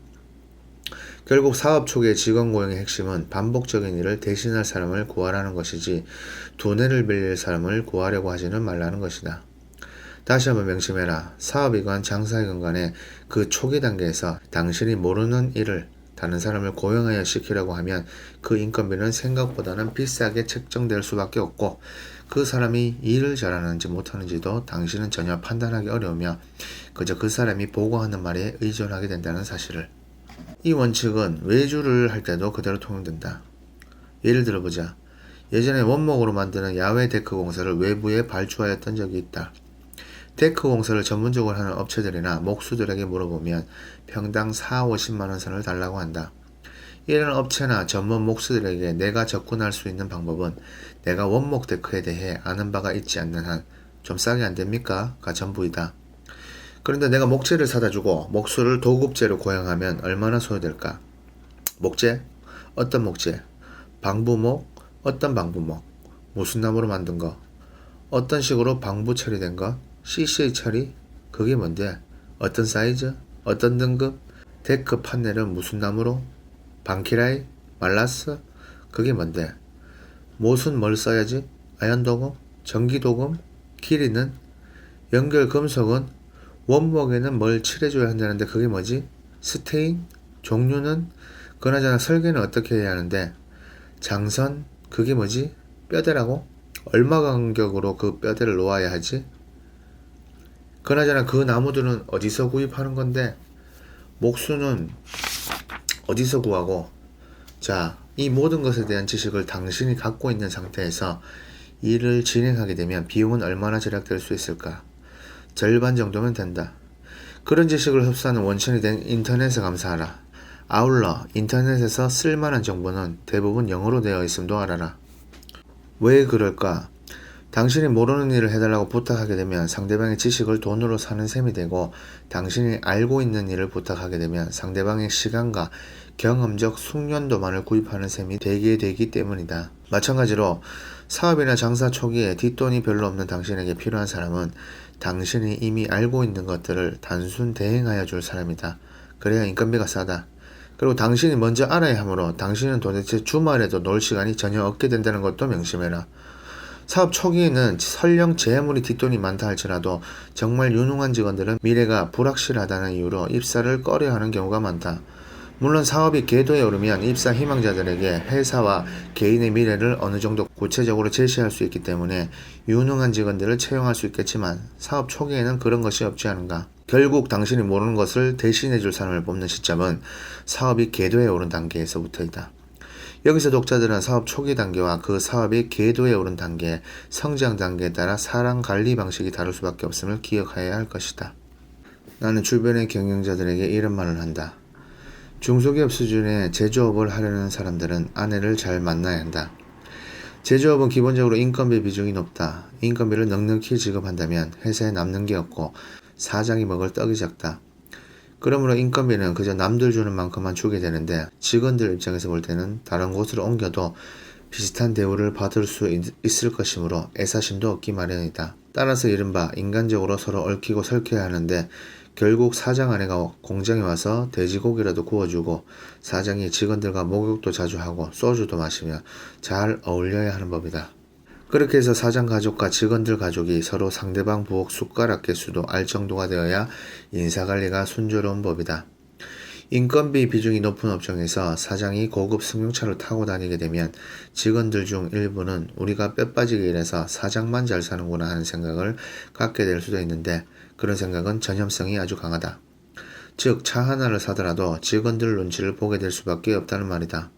결국 사업 초기의 직원 고용의 핵심은 반복적인 일을 대신할 사람을 구하라는 것이지 두뇌를 빌릴 사람을 구하려고 하지는 말라는 것이다. 다시 한번 명심해라. 사업이건 장사이건 간에 그 초기 단계에서 당신이 모르는 일을 다른 사람을 고용하여 시키려고 하면 그 인건비는 생각보다는 비싸게 책정될 수밖에 없고 그 사람이 일을 잘하는지 못하는지도 당신은 전혀 판단하기 어려우며 그저 그 사람이 보고하는 말에 의존하게 된다는 사실을. 이 원칙은 외주를 할 때도 그대로 통용된다. 예를 들어보자. 예전에 원목으로 만드는 야외 데크 공사를 외부에 발주하였던 적이 있다. 데크 공사를 전문적으로 하는 업체들이나 목수들에게 물어보면 평당 4, 50만원 선을 달라고 한다. 이런 업체나 전문 목수들에게 내가 접근할 수 있는 방법은 내가 원목 데크에 대해 아는 바가 있지 않는 한 좀 싸게 안 됩니까? 가 전부이다. 그런데 내가 목재를 사다 주고 목수를 도급제로 고용하면 얼마나 소요될까? 목재? 어떤 목재? 방부목? 어떤 방부목? 무슨 나무로 만든 거? 어떤 식으로 방부 처리된 거? CCA 처리? 그게 뭔데? 어떤 사이즈? 어떤 등급? 데크 판넬은 무슨 나무로? 방키라이? 말라스? 그게 뭔데? 못은 뭘 써야지? 아연도금? 전기도금? 길이는? 연결 금속은? 원목에는 뭘 칠해줘야 한다는데 그게 뭐지? 스테인? 종류는? 그나저나 설계는 어떻게 해야 하는데? 장선? 그게 뭐지? 뼈대라고? 얼마 간격으로 그 뼈대를 놓아야 하지? 그나저나 그 나무들은 어디서 구입하는 건데? 목수는 어디서 구하고? 자, 이 모든 것에 대한 지식을 당신이 갖고 있는 상태에서 일을 진행하게 되면 비용은 얼마나 절약될 수 있을까? 절반 정도면 된다. 그런 지식을 흡수하는 원천이 된 인터넷에 감사하라. 아울러 인터넷에서 쓸만한 정보는 대부분 영어로 되어 있음도 알아라. 왜 그럴까? 당신이 모르는 일을 해달라고 부탁하게 되면 상대방의 지식을 돈으로 사는 셈이 되고 당신이 알고 있는 일을 부탁하게 되면 상대방의 시간과 경험적 숙련도만을 구입하는 셈이 되게 되기 때문이다. 마찬가지로 사업이나 장사 초기에 뒷돈이 별로 없는 당신에게 필요한 사람은 당신이 이미 알고 있는 것들을 단순 대행하여 줄 사람이다. 그래야 인건비가 싸다. 그리고 당신이 먼저 알아야 하므로 당신은 도대체 주말에도 놀 시간이 전혀 없게 된다는 것도 명심해라. 사업 초기에는 설령 재물이 뒷돈이 많다 할지라도 정말 유능한 직원들은 미래가 불확실하다는 이유로 입사를 꺼려하는 경우가 많다. 물론 사업이 궤도에 오르면 입사 희망자들에게 회사와 개인의 미래를 어느 정도 구체적으로 제시할 수 있기 때문에 유능한 직원들을 채용할 수 있겠지만 사업 초기에는 그런 것이 없지 않은가. 결국 당신이 모르는 것을 대신해줄 사람을 뽑는 시점은 사업이 궤도에 오른 단계에서부터이다. 여기서 독자들은 사업 초기 단계와 그 사업이 궤도에 오른 단계, 성장 단계에 따라 사람 관리 방식이 다를 수밖에 없음을 기억해야 할 것이다. 나는 주변의 경영자들에게 이런 말을 한다. 중소기업 수준의 제조업을 하려는 사람들은 아내를 잘 만나야 한다. 제조업은 기본적으로 인건비 비중이 높다. 인건비를 넉넉히 지급한다면 회사에 남는 게 없고 사장이 먹을 떡이 작다. 그러므로 인건비는 그저 남들 주는 만큼만 주게 되는데 직원들 입장에서 볼 때는 다른 곳으로 옮겨도 비슷한 대우를 받을 수 있을 것이므로 애사심도 없기 마련이다. 따라서 이른바 인간적으로 서로 얽히고 설켜야 하는데 결국 사장 아내가 공장에 와서 돼지고기라도 구워주고 사장이 직원들과 목욕도 자주 하고 소주도 마시며 잘 어울려야 하는 법이다. 그렇게 해서 사장 가족과 직원들 가족이 서로 상대방 부엌 숟가락 개수도 알 정도가 되어야 인사관리가 순조로운 법이다. 인건비 비중이 높은 업종에서 사장이 고급 승용차를 타고 다니게 되면 직원들 중 일부는 우리가 뼈빠지게 일해서 사장만 잘 사는구나 하는 생각을 갖게 될 수도 있는데, 그런 생각은 전염성이 아주 강하다. 즉, 차 하나를 사더라도 직원들 눈치를 보게 될 수밖에 없다는 말이다.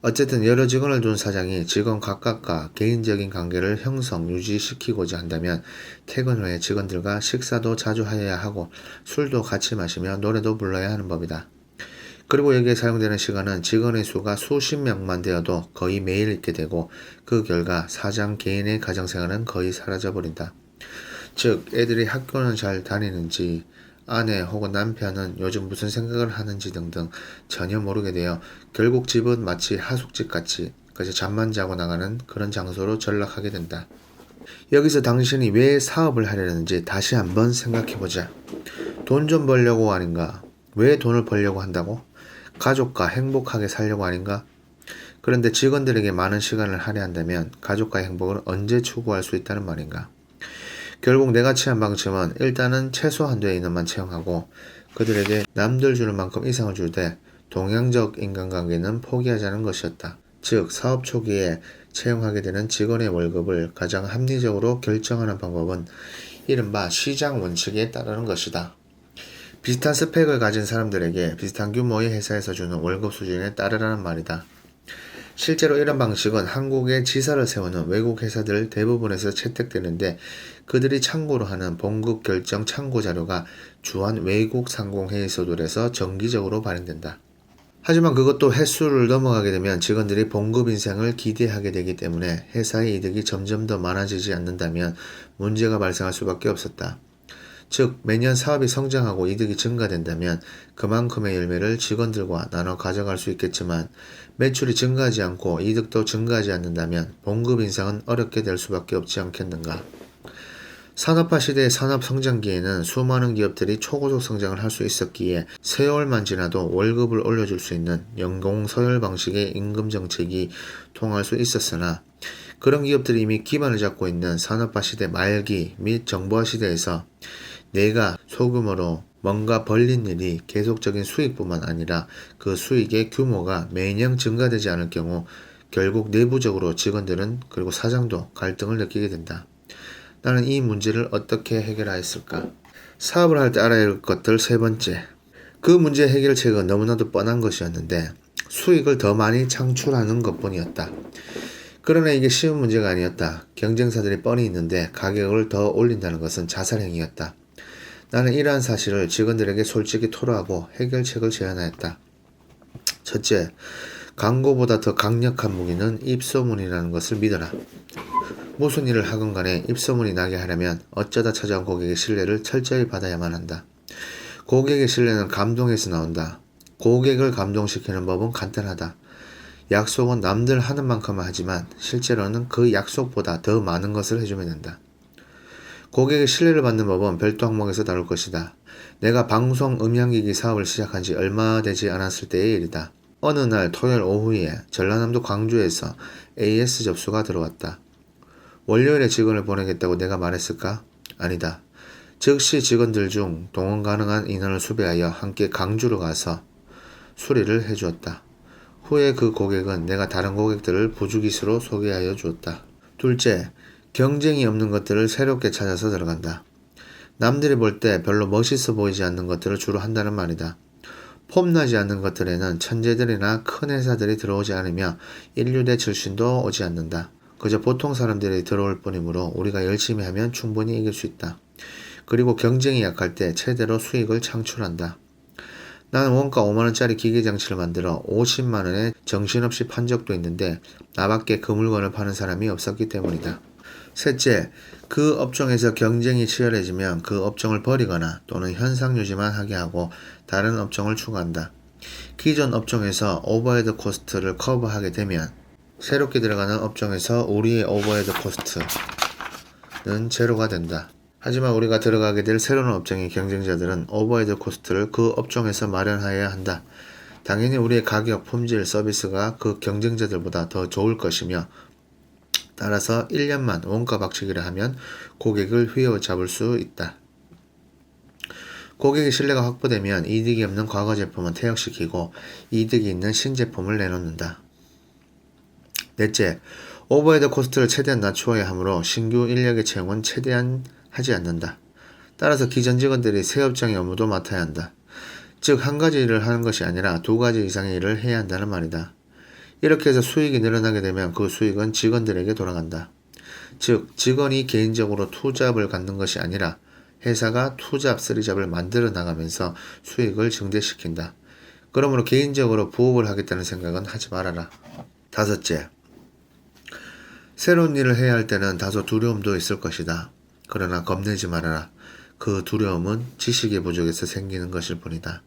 어쨌든 여러 직원을 둔 사장이 직원 각각과 개인적인 관계를 형성, 유지시키고자 한다면 퇴근 후에 직원들과 식사도 자주 하여야 하고 술도 같이 마시며 노래도 불러야 하는 법이다. 그리고 여기에 사용되는 시간은 직원의 수가 수십 명만 되어도 거의 매일 있게 되고, 그 결과 사장 개인의 가정생활은 거의 사라져버린다. 즉, 애들이 학교는 잘 다니는지, 아내 혹은 남편은 요즘 무슨 생각을 하는지 등등 전혀 모르게 되어 결국 집은 마치 하숙집같이 그저 잠만 자고 나가는 그런 장소로 전락하게 된다. 여기서 당신이 왜 사업을 하려는지 다시 한번 생각해보자. 돈 좀 벌려고 아닌가? 왜 돈을 벌려고 한다고? 가족과 행복하게 살려고 아닌가? 그런데 직원들에게 많은 시간을 할애한다면 가족과의 행복을 언제 추구할 수 있다는 말인가? 결국 내가 취한 방침은 일단은 최소 한도의 인원만 채용하고 그들에게 남들 주는 만큼 이상을 줄 때 동양적 인간관계는 포기하자는 것이었다. 즉, 사업 초기에 채용하게 되는 직원의 월급을 가장 합리적으로 결정하는 방법은 이른바 시장 원칙에 따르는 것이다. 비슷한 스펙을 가진 사람들에게 비슷한 규모의 회사에서 주는 월급 수준에 따르라는 말이다. 실제로 이런 방식은 한국에 지사를 세우는 외국 회사들 대부분에서 채택되는데, 그들이 참고로 하는 봉급 결정 참고 자료가 주한 외국 상공회의소들에서 정기적으로 발행된다. 하지만 그것도 횟수를 넘어가게 되면 직원들이 봉급 인상을 기대하게 되기 때문에 회사의 이득이 점점 더 많아지지 않는다면 문제가 발생할 수밖에 없었다. 즉, 매년 사업이 성장하고 이득이 증가된다면 그만큼의 열매를 직원들과 나눠 가져갈 수 있겠지만, 매출이 증가하지 않고 이득도 증가하지 않는다면 봉급 인상은 어렵게 될 수밖에 없지 않겠는가. 산업화 시대의 산업 성장기에는 수많은 기업들이 초고속 성장을 할 수 있었기에 세월만 지나도 월급을 올려줄 수 있는 연공 서열 방식의 임금 정책이 통할 수 있었으나, 그런 기업들이 이미 기반을 잡고 있는 산업화 시대 말기 및 정보화 시대에서 내가 소규모로 뭔가 벌린 일이 계속적인 수익뿐만 아니라 그 수익의 규모가 매년 증가되지 않을 경우 결국 내부적으로 직원들은 그리고 사장도 갈등을 느끼게 된다. 나는 이 문제를 어떻게 해결하였을까? 사업을 할 때 알아야 할 것들 세 번째. 그 문제 해결책은 너무나도 뻔한 것이었는데 수익을 더 많이 창출하는 것뿐이었다. 그러나 이게 쉬운 문제가 아니었다. 경쟁사들이 뻔히 있는데 가격을 더 올린다는 것은 자살행위였다. 나는 이러한 사실을 직원들에게 솔직히 토로하고 해결책을 제안하였다. 첫째, 광고보다 더 강력한 무기는 입소문이라는 것을 믿어라. 무슨 일을 하건 간에 입소문이 나게 하려면 어쩌다 찾아온 고객의 신뢰를 철저히 받아야만 한다. 고객의 신뢰는 감동에서 나온다. 고객을 감동시키는 법은 간단하다. 약속은 남들 하는 만큼만 하지만 실제로는 그 약속보다 더 많은 것을 해주면 된다. 고객의 신뢰를 받는 법은 별도 항목에서 다룰 것이다. 내가 방송 음향기기 사업을 시작한 지 얼마 되지 않았을 때의 일이다. 어느 날 토요일 오후에 전라남도 광주에서 AS 접수가 들어왔다. 월요일에 직원을 보내겠다고 내가 말했을까? 아니다. 즉시 직원들 중 동원 가능한 인원을 수배하여 함께 광주로 가서 수리를 해주었다. 후에 그 고객은 내가 다른 고객들을 부주기수로 소개하여 주었다. 둘째, 경쟁이 없는 것들을 새롭게 찾아서 들어간다. 남들이 볼 때 별로 멋있어 보이지 않는 것들을 주로 한다는 말이다. 폼나지 않는 것들에는 천재들이나 큰 회사들이 들어오지 않으며 인류대 출신도 오지 않는다. 그저 보통 사람들이 들어올 뿐이므로 우리가 열심히 하면 충분히 이길 수 있다. 그리고 경쟁이 약할 때 최대로 수익을 창출한다. 나는 원가 5만원짜리 기계장치를 만들어 50만원에 정신없이 판 적도 있는데 나밖에 그 물건을 파는 사람이 없었기 때문이다. 셋째, 그 업종에서 경쟁이 치열해지면 그 업종을 버리거나 또는 현상 유지만 하게 하고 다른 업종을 추구한다. 기존 업종에서 오버헤드 코스트를 커버하게 되면 새롭게 들어가는 업종에서 우리의 오버헤드 코스트는 제로가 된다. 하지만 우리가 들어가게 될 새로운 업종의 경쟁자들은 오버헤드 코스트를 그 업종에서 마련하여야 한다. 당연히 우리의 가격, 품질, 서비스가 그 경쟁자들보다 더 좋을 것이며 따라서 1년만 원가 박치기를 하면 고객을 휘어잡을 수 있다. 고객의 신뢰가 확보되면 이득이 없는 과거 제품은 퇴역시키고 이득이 있는 신제품을 내놓는다. 넷째, 오버헤드 코스트를 최대한 낮추어야 하므로 신규 인력의 채용은 최대한 하지 않는다. 따라서 기존 직원들이 새 업장의 업무도 맡아야 한다. 즉, 한 가지 일을 하는 것이 아니라 두 가지 이상의 일을 해야 한다는 말이다. 이렇게 해서 수익이 늘어나게 되면 그 수익은 직원들에게 돌아간다. 즉, 직원이 개인적으로 투잡을 갖는 것이 아니라 회사가 투잡, 쓰리잡을 만들어 나가면서 수익을 증대시킨다. 그러므로 개인적으로 부업을 하겠다는 생각은 하지 말아라. 다섯째, 새로운 일을 해야 할 때는 다소 두려움도 있을 것이다. 그러나 겁내지 말아라. 그 두려움은 지식의 부족에서 생기는 것일 뿐이다.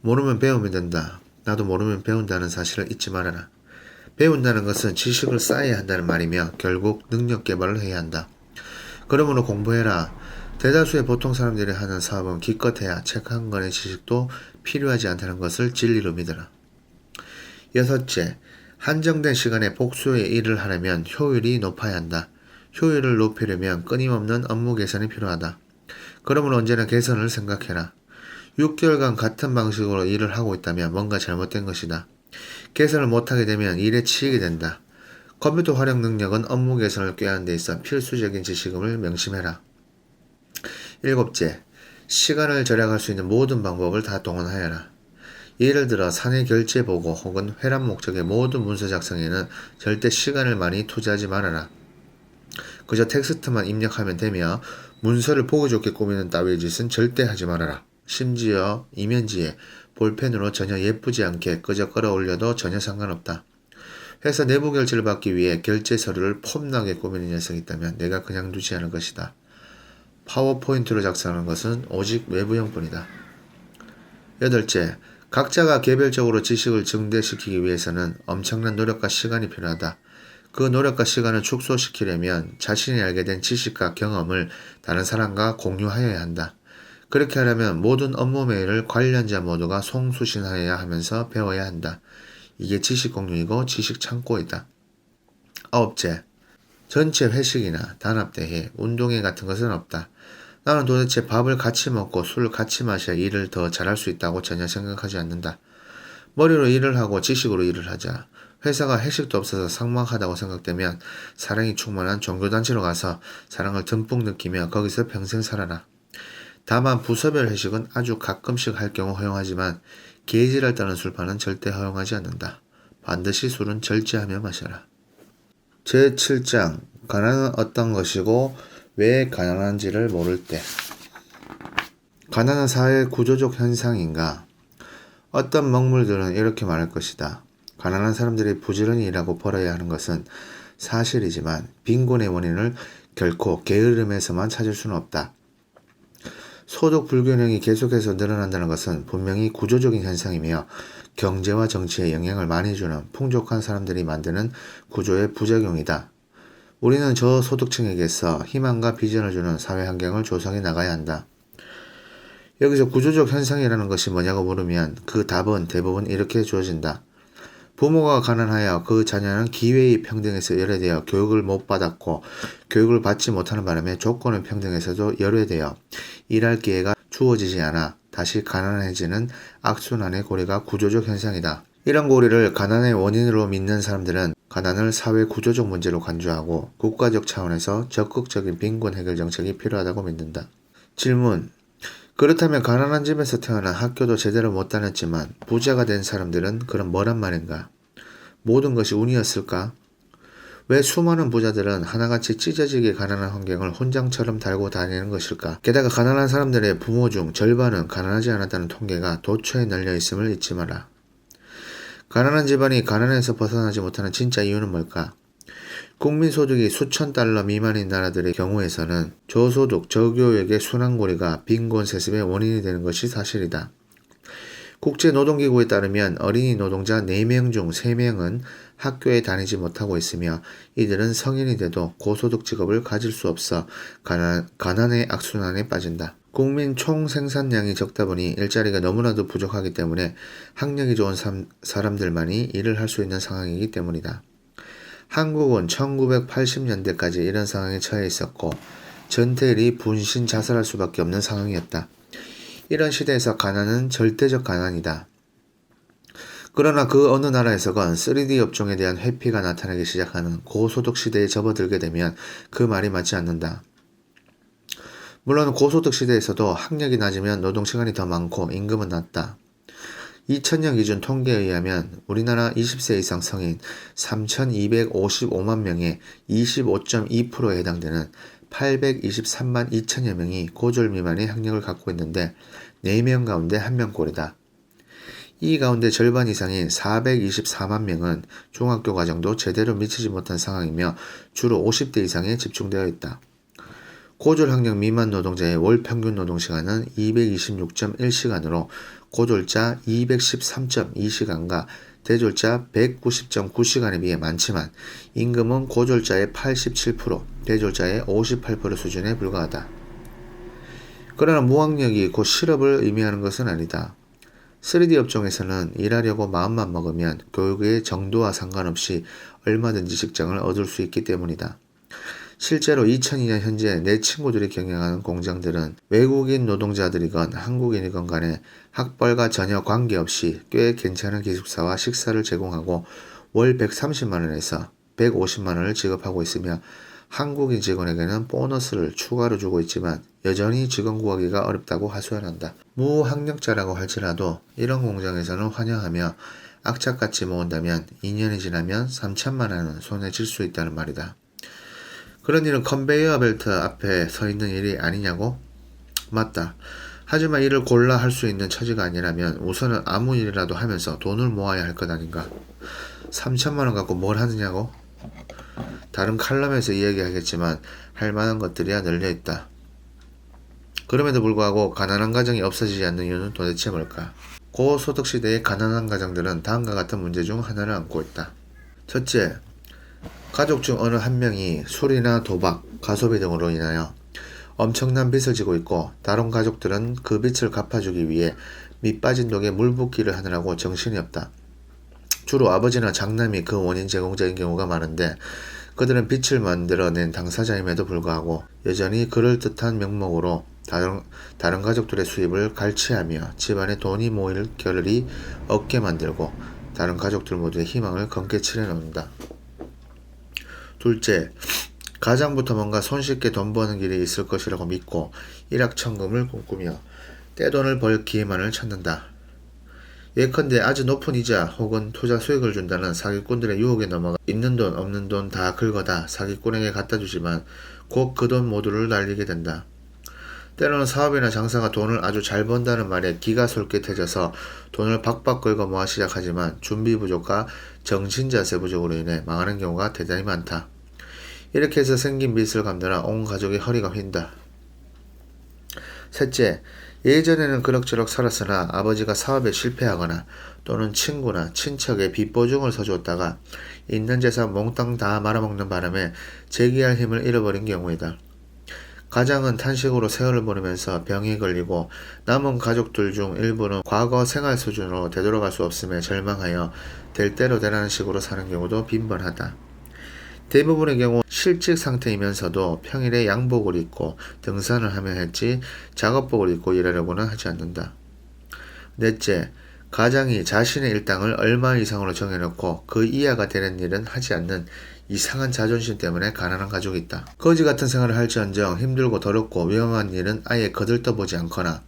모르면 배우면 된다. 나도 모르면 배운다는 사실을 잊지 말아라. 배운다는 것은 지식을 쌓아야 한다는 말이며 결국 능력 개발을 해야 한다. 그러므로 공부해라. 대다수의 보통 사람들이 하는 사업은 기껏해야 책 한 권의 지식도 필요하지 않다는 것을 진리로 믿어라. 여섯째, 한정된 시간에 복수의 일을 하려면 효율이 높아야 한다. 효율을 높이려면 끊임없는 업무 개선이 필요하다. 그러므로 언제나 개선을 생각해라. 6개월간 같은 방식으로 일을 하고 있다면 뭔가 잘못된 것이다. 개선을 못하게 되면 일에 치이게 된다. 컴퓨터 활용 능력은 업무 개선을 꾀하는 데 있어 필수적인 지식임을 명심해라. 일곱째, 시간을 절약할 수 있는 모든 방법을 다 동원하여라. 예를 들어 사내 결제 보고 혹은 회람 목적의 모든 문서 작성에는 절대 시간을 많이 투자하지 말아라. 그저 텍스트만 입력하면 되며 문서를 보기 좋게 꾸미는 따위의 짓은 절대 하지 말아라. 심지어 이면지에 볼펜으로 전혀 예쁘지 않게 그저 끌어올려도 전혀 상관없다. 회사 내부 결제를 받기 위해 결제 서류를 폼나게 꾸미는 녀석이 있다면 내가 그냥 두지 않을 것이다. 파워포인트로 작성하는 것은 오직 외부형뿐이다. 여덟째, 각자가 개별적으로 지식을 증대시키기 위해서는 엄청난 노력과 시간이 필요하다. 그 노력과 시간을 축소시키려면 자신이 알게 된 지식과 경험을 다른 사람과 공유하여야 한다. 그렇게 하려면 모든 업무 메일을 관련자 모두가 송수신하여야 하면서 배워야 한다. 이게 지식 공유이고 지식 창고이다. 아홉째, 전체 회식이나 단합대회, 운동회 같은 것은 없다. 나는 도대체 밥을 같이 먹고 술을 같이 마셔야 일을 더 잘할 수 있다고 전혀 생각하지 않는다. 머리로 일을 하고 지식으로 일을 하자. 회사가 회식도 없어서 삭막하다고 생각되면 사랑이 충만한 종교단체로 가서 사랑을 듬뿍 느끼며 거기서 평생 살아라. 다만 부서별 회식은 아주 가끔씩 할 경우 허용하지만 개지랄 떠는 술판은 절대 허용하지 않는다. 반드시 술은 절제하며 마셔라. 제7장 가난은 어떤 것이고 왜 가난한지를 모를 때. 가난은 사회 구조적 현상인가? 어떤 먹물들은 이렇게 말할 것이다. 가난한 사람들이 부지런히 일하고 벌어야 하는 것은 사실이지만 빈곤의 원인을 결코 게으름에서만 찾을 수는 없다. 소득 불균형이 계속해서 늘어난다는 것은 분명히 구조적인 현상이며 경제와 정치에 영향을 많이 주는 풍족한 사람들이 만드는 구조의 부작용이다. 우리는 저소득층에게서 희망과 비전을 주는 사회 환경을 조성해 나가야 한다. 여기서 구조적 현상이라는 것이 뭐냐고 물으면 그 답은 대부분 이렇게 주어진다. 부모가 가난하여 그 자녀는 기회의 평등에서 열애되어 교육을 못 받았고 교육을 받지 못하는 바람에 조건의 평등에서도 열애되어 일할 기회가 주어지지 않아 다시 가난해지는 악순환의 고리가 구조적 현상이다. 이런 고리를 가난의 원인으로 믿는 사람들은 가난을 사회 구조적 문제로 간주하고 국가적 차원에서 적극적인 빈곤 해결 정책이 필요하다고 믿는다. 질문. 그렇다면 가난한 집에서 태어나 학교도 제대로 못 다녔지만 부자가 된 사람들은 그럼 뭐란 말인가? 모든 것이 운이었을까? 왜 수많은 부자들은 하나같이 찢어지게 가난한 환경을 혼장처럼 달고 다니는 것일까? 게다가 가난한 사람들의 부모 중 절반은 가난하지 않았다는 통계가 도처에 널려 있음을 잊지 마라. 가난한 집안이 가난에서 벗어나지 못하는 진짜 이유는 뭘까? 국민소득이 수천 달러 미만인 나라들의 경우에서는 저소득, 저교육의 순환고리가 빈곤 세습의 원인이 되는 것이 사실이다. 국제노동기구에 따르면 어린이 노동자 4명 중 3명은 학교에 다니지 못하고 있으며 이들은 성인이 돼도 고소득 직업을 가질 수 없어 가난의 악순환에 빠진다. 국민 총 생산량이 적다 보니 일자리가 너무나도 부족하기 때문에 학력이 좋은 사람들만이 일을 할 수 있는 상황이기 때문이다. 한국은 1980년대까지 이런 상황에 처해 있었고 전태일이 분신 자살할 수밖에 없는 상황이었다. 이런 시대에서 가난은 절대적 가난이다. 그러나 그 어느 나라에서건 3D 업종에 대한 회피가 나타나기 시작하는 고소득 시대에 접어들게 되면 그 말이 맞지 않는다. 물론 고소득 시대에서도 학력이 낮으면 노동시간이 더 많고 임금은 낮다. 2000년 기준 통계에 의하면 우리나라 20세 이상 성인 3,255만 명의 25.2%에 해당되는 823만 2천여 명이 고졸 미만의 학력을 갖고 있는데 4명 가운데 1명꼴이다. 이 가운데 절반 이상인 424만 명은 중학교 과정도 제대로 미치지 못한 상황이며 주로 50대 이상에 집중되어 있다. 고졸 학력 미만 노동자의 월 평균 노동시간은 226.1시간으로 고졸자 213.2시간과 대졸자 190.9시간에 비해 많지만 임금은 고졸자의 87%, 대졸자의 58% 수준에 불과하다. 그러나 무학력이 곧 실업을 의미하는 것은 아니다. 3D 업종에서는 일하려고 마음만 먹으면 교육의 정도와 상관없이 얼마든지 직장을 얻을 수 있기 때문이다. 실제로 2002년 현재 내 친구들이 경영하는 공장들은 외국인 노동자들이건 한국인이건 간에 학벌과 전혀 관계없이 꽤 괜찮은 기숙사와 식사를 제공하고 월 130만원에서 150만원을 지급하고 있으며 한국인 직원에게는 보너스를 추가로 주고 있지만 여전히 직원 구하기가 어렵다고 하소연한다. 무학력자라고 할지라도 이런 공장에서는 환영하며 악착같이 모은다면 2년이 지나면 3천만원은 손에 쥘 수 있다는 말이다. 그런 일은 컨베이어 벨트 앞에 서 있는 일이 아니냐고? 맞다. 하지만 이를 골라 할 수 있는 처지가 아니라면 우선은 아무 일이라도 하면서 돈을 모아야 할 것 아닌가? 3천만원 갖고 뭘 하느냐고? 다른 칼럼에서 이야기하겠지만 할 만한 것들이야 널려있다. 그럼에도 불구하고 가난한 가정이 없어지지 않는 이유는 도대체 뭘까? 고소득 시대의 가난한 가정들은 다음과 같은 문제 중 하나를 안고 있다. 첫째, 가족 중 어느 한 명이 술이나 도박, 가소비 등으로 인하여 엄청난 빚을 지고 있고 다른 가족들은 그 빚을 갚아주기 위해 밑빠진 독에 물 붓기를 하느라고 정신이 없다. 주로 아버지나 장남이 그 원인 제공자인 경우가 많은데 그들은 빚을 만들어낸 당사자임에도 불구하고 여전히 그럴듯한 명목으로 다른 가족들의 수입을 갈취하며 집안에 돈이 모일 겨를이 없게 만들고 다른 가족들 모두의 희망을 검게 칠해놓는다. 둘째, 가장부터 뭔가 손쉽게 돈 버는 길이 있을 것이라고 믿고 일확천금을 꿈꾸며 떼돈을 벌 기회만을 찾는다. 예컨대 아주 높은 이자 혹은 투자 수익을 준다는 사기꾼들의 유혹에 넘어가 있는 돈 없는 돈 다 긁어다 사기꾼에게 갖다 주지만 곧 그 돈 모두를 날리게 된다. 때로는 사업이나 장사가 돈을 아주 잘 번다는 말에 기가 솔깃해져서 돈을 박박 긁어 모아 시작하지만 준비 부족과 정신자세 부족으로 인해 망하는 경우가 대단히 많다. 이렇게 해서 생긴 빚을 갚느라 온 가족이 허리가 휜다. 셋째, 예전에는 그럭저럭 살았으나 아버지가 사업에 실패하거나 또는 친구나 친척에 빚 보증을 서주었다가 있는 재산 몽땅 다 말아먹는 바람에 재기할 힘을 잃어버린 경우이다. 가장은 탄식으로 세월을 보내면서 병에 걸리고 남은 가족들 중 일부는 과거 생활 수준으로 되돌아갈 수 없음에 절망하여 될 대로 되라는 식으로 사는 경우도 빈번하다. 대부분의 경우 실직 상태이면서도 평일에 양복을 입고 등산을 하며 했지 작업복을 입고 일하려고는 하지 않는다. 넷째, 가장이 자신의 일당을 얼마 이상으로 정해놓고 그 이하가 되는 일은 하지 않는 이상한 자존심 때문에 가난한 가족이 있다. 거지 같은 생활을 할지언정 힘들고 더럽고 위험한 일은 아예 거들떠보지 않거나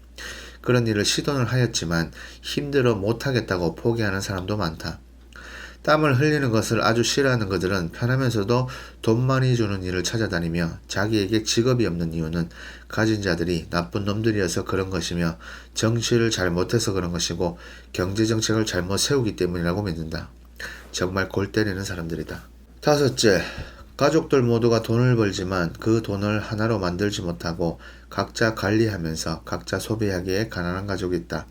그런 일을 시도는 하였지만 힘들어 못하겠다고 포기하는 사람도 많다. 땀을 흘리는 것을 아주 싫어하는 그들은 편하면서도 돈 많이 주는 일을 찾아다니며 자기에게 직업이 없는 이유는 가진 자들이 나쁜 놈들이어서 그런 것이며 정치를 잘 못해서 그런 것이고 경제정책을 잘못 세우기 때문이라고 믿는다. 정말 골 때리는 사람들이다. 다섯째, 가족들 모두가 돈을 벌지만 그 돈을 하나로 만들지 못하고 각자 관리하면서 각자 소비하기에 가난한 가족이 있다.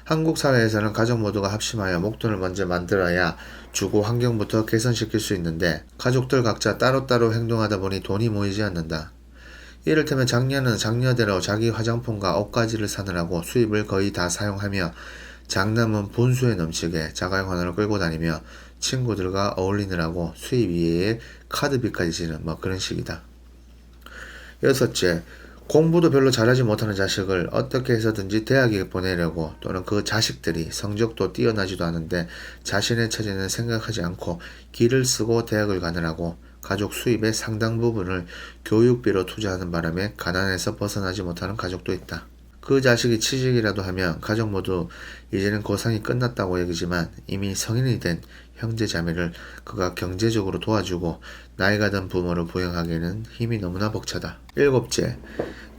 한국 사회에서는 가족 모두가 합심하여 목돈을 먼저 만들어야 주거 환경부터 개선시킬 수 있는데 가족들 각자 따로따로 행동하다 보니 돈이 모이지 않는다. 이를테면 장녀는 장녀대로 자기 화장품과 옷가지를 사느라고 수입을 거의 다 사용하며 장남은 분수에 넘치게 자갈관을 끌고 다니며 친구들과 어울리느라고 수입 이외에 카드비까지 지는 그런 식이다. 여섯째, 공부도 별로 잘하지 못하는 자식을 어떻게 해서든지 대학에 보내려고 또는 그 자식들이 성적도 뛰어나지도 않은데 자신의 처지는 생각하지 않고 기를 쓰고 대학을 가느라고 가족 수입의 상당 부분을 교육비로 투자하는 바람에 가난에서 벗어나지 못하는 가족도 있다. 그 자식이 취직이라도 하면 가족 모두 이제는 고상이 끝났다고 여기지만 이미 성인이 된 형제 자매를 그가 경제적으로 도와주고 나이가 든 부모를 부양하기에는 힘이 너무나 벅차다. 일곱째,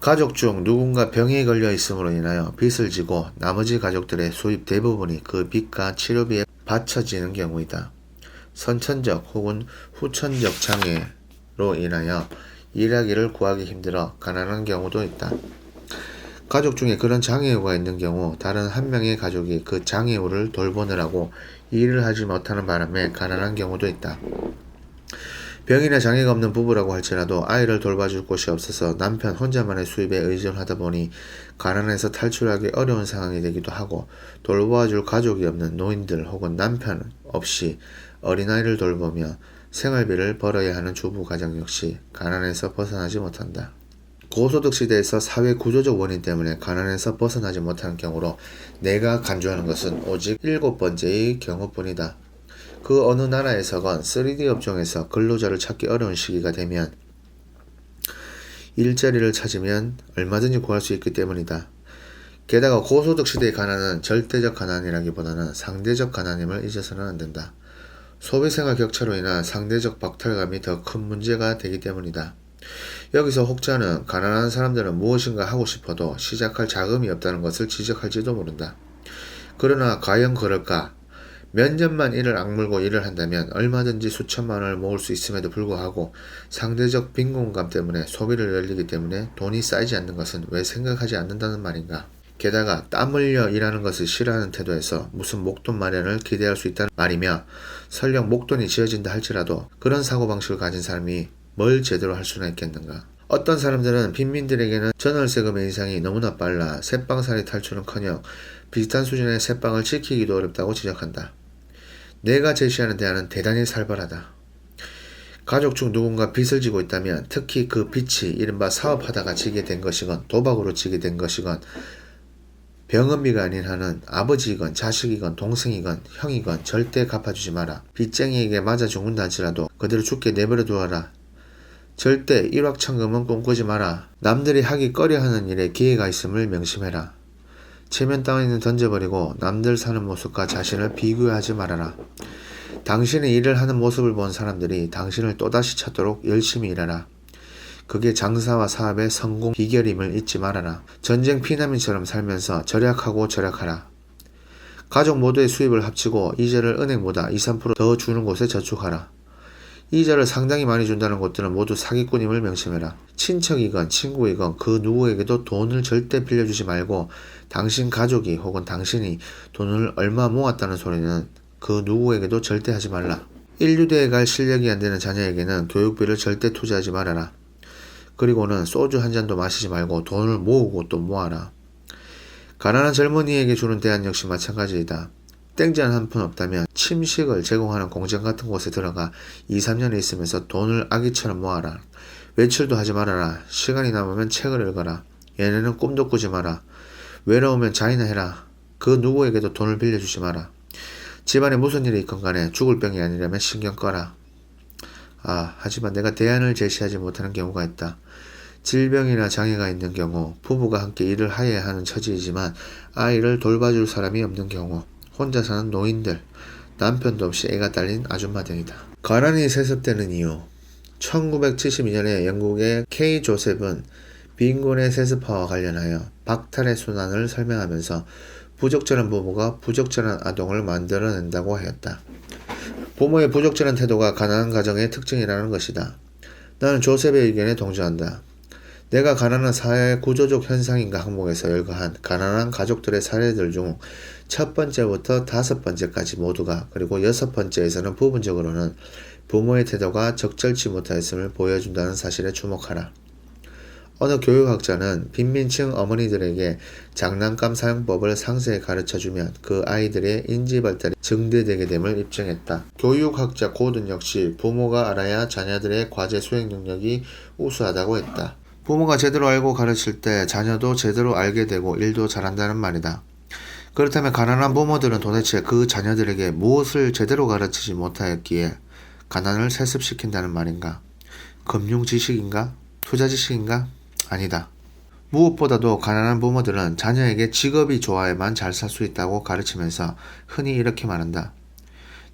가족 중 누군가 병에 걸려 있음으로 인하여 빚을 지고 나머지 가족들의 수입 대부분이 그 빚과 치료비에 바쳐지는 경우이다. 선천적 혹은 후천적 장애로 인하여 일하기를 구하기 힘들어 가난한 경우도 있다. 가족 중에 그런 장애우가 있는 경우 다른 한 명의 가족이 그 장애우를 돌보느라고 일을 하지 못하는 바람에 가난한 경우도 있다. 병이나 장애가 없는 부부라고 할지라도 아이를 돌봐줄 곳이 없어서 남편 혼자만의 수입에 의존하다 보니 가난에서 탈출하기 어려운 상황이 되기도 하고 돌봐줄 가족이 없는 노인들 혹은 남편 없이 어린아이를 돌보며 생활비를 벌어야 하는 주부 가정 역시 가난에서 벗어나지 못한다. 고소득 시대에서 사회 구조적 원인 때문에 가난에서 벗어나지 못하는 경우로 내가 간주하는 것은 오직 7번째의 경우뿐이다. 그 어느 나라에서건 3D 업종에서 근로자를 찾기 어려운 시기가 되면 일자리를 찾으면 얼마든지 구할 수 있기 때문이다. 게다가 고소득 시대의 가난은 절대적 가난이라기보다는 상대적 가난임을 잊어서는 안 된다. 소비생활 격차로 인한 상대적 박탈감이 더 큰 문제가 되기 때문이다. 여기서 혹자는 가난한 사람들은 무엇인가 하고 싶어도 시작할 자금이 없다는 것을 지적할지도 모른다. 그러나 과연 그럴까? 몇 년만 이를 악물고 일을 한다면 얼마든지 수천만 원을 모을 수 있음에도 불구하고 상대적 빈곤감 때문에 소비를 열리기 때문에 돈이 쌓이지 않는 것은 왜 생각하지 않는다는 말인가? 게다가 땀 흘려 일하는 것을 싫어하는 태도에서 무슨 목돈 마련을 기대할 수 있다는 말이며 설령 목돈이 지어진다 할지라도 그런 사고방식을 가진 사람이 뭘 제대로 할 수나 있겠는가? 어떤 사람들은 빈민들에게는 전월세금의 인상이 너무나 빨라 새빵살이 탈출은커녕 비슷한 수준의 새빵을 지키기도 어렵다고 지적한다. 내가 제시하는 대안은 대단히 살벌하다. 가족 중 누군가 빚을 지고 있다면 특히 그 빚이 이른바 사업하다가 지게 된 것이건 도박으로 지게 된 것이건 병원비가 아닌 한은 아버지이건 자식이건 동생이건 형이건 절대 갚아주지 마라. 빚쟁이에게 맞아 죽는다 할지라도 그대로 죽게 내버려 두어라. 절대 일확천금은 꿈꾸지 마라. 남들이 하기 꺼려하는 일에 기회가 있음을 명심해라. 체면 따위는 던져버리고 남들 사는 모습과 자신을 비교하지 말아라. 당신의 일을 하는 모습을 본 사람들이 당신을 또다시 찾도록 열심히 일하라. 그게 장사와 사업의 성공 비결임을 잊지 말아라. 전쟁 피난민처럼 살면서 절약하고 절약하라. 가족 모두의 수입을 합치고 이자를 은행보다 2~3% 더 주는 곳에 저축하라. 이자를 상당히 많이 준다는 곳들은 모두 사기꾼임을 명심해라. 친척이건 친구이건 그 누구에게도 돈을 절대 빌려주지 말고 당신 가족이 혹은 당신이 돈을 얼마 모았다는 소리는 그 누구에게도 절대 하지 말라. 인류대에 갈 실력이 안 되는 자녀에게는 교육비를 절대 투자하지 말아라. 그리고는 소주 한 잔도 마시지 말고 돈을 모으고 또 모아라. 가난한 젊은이에게 주는 대안 역시 마찬가지이다. 땡잔 한 푼 없다면 침식을 제공하는 공장 같은 곳에 들어가 2~3년을 있으면서 돈을 아기처럼 모아라. 외출도 하지 말아라. 시간이 남으면 책을 읽어라. 얘네는 꿈도 꾸지 마라. 외로우면 자이나 해라. 그 누구에게도 돈을 빌려주지 마라. 집안에 무슨 일이 있건 간에 죽을 병이 아니라면 신경 꺼라. 하지만 내가 대안을 제시하지 못하는 경우가 있다. 질병이나 장애가 있는 경우, 부부가 함께 일을 하여야 하는 처지이지만 아이를 돌봐줄 사람이 없는 경우, 혼자 사는 노인들, 남편도 없이 애가 딸린 아줌마 등이다. 가난이 세습되는 이유. 1972년에 영국의 K 조셉은 빈곤의 세습화와 관련하여 박탈의 순환을 설명하면서 부적절한 부모가 부적절한 아동을 만들어낸다고 하였다. 부모의 부적절한 태도가 가난한 가정의 특징이라는 것이다. 나는 조셉의 의견에 동조한다. 내가 가난한 사회 구조적 현상인가 항목에서 열거한 가난한 가족들의 사례들 중 첫 번째부터 5번째까지 모두가 그리고 6번째에서는 부분적으로는 부모의 태도가 적절치 못하였음을 보여준다는 사실에 주목하라. 어느 교육학자는 빈민층 어머니들에게 장난감 사용법을 상세히 가르쳐주면 그 아이들의 인지 발달이 증대되게 됨을 입증했다. 교육학자 고든 역시 부모가 알아야 자녀들의 과제 수행 능력이 우수하다고 했다. 부모가 제대로 알고 가르칠 때 자녀도 제대로 알게 되고 일도 잘한다는 말이다. 그렇다면 가난한 부모들은 도대체 그 자녀들에게 무엇을 제대로 가르치지 못하였기에 가난을 세습시킨다는 말인가? 금융 지식인가? 투자 지식인가? 아니다. 무엇보다도 가난한 부모들은 자녀에게 직업이 좋아야만 잘 살 수 있다고 가르치면서 흔히 이렇게 말한다.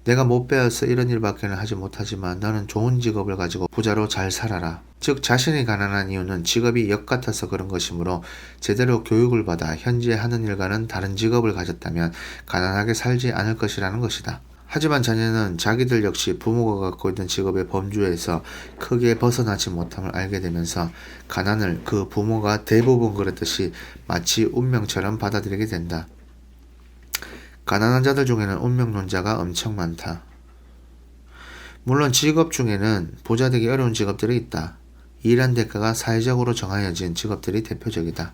내가 못 배워서 이런 일밖에는 하지 못하지만 너는 좋은 직업을 가지고 부자로 잘 살아라. 즉 자신이 가난한 이유는 직업이 역 같아서 그런 것이므로 제대로 교육을 받아 현재 하는 일과는 다른 직업을 가졌다면 가난하게 살지 않을 것이라는 것이다. 하지만 자녀는 자기들 역시 부모가 갖고 있는 직업의 범주에서 크게 벗어나지 못함을 알게 되면서 가난을 그 부모가 대부분 그랬듯이 마치 운명처럼 받아들이게 된다. 가난한 자들 중에는 운명론자가 엄청 많다. 물론 직업 중에는 부자 되기 어려운 직업들이 있다. 일한 대가가 사회적으로 정해진 직업들이 대표적이다.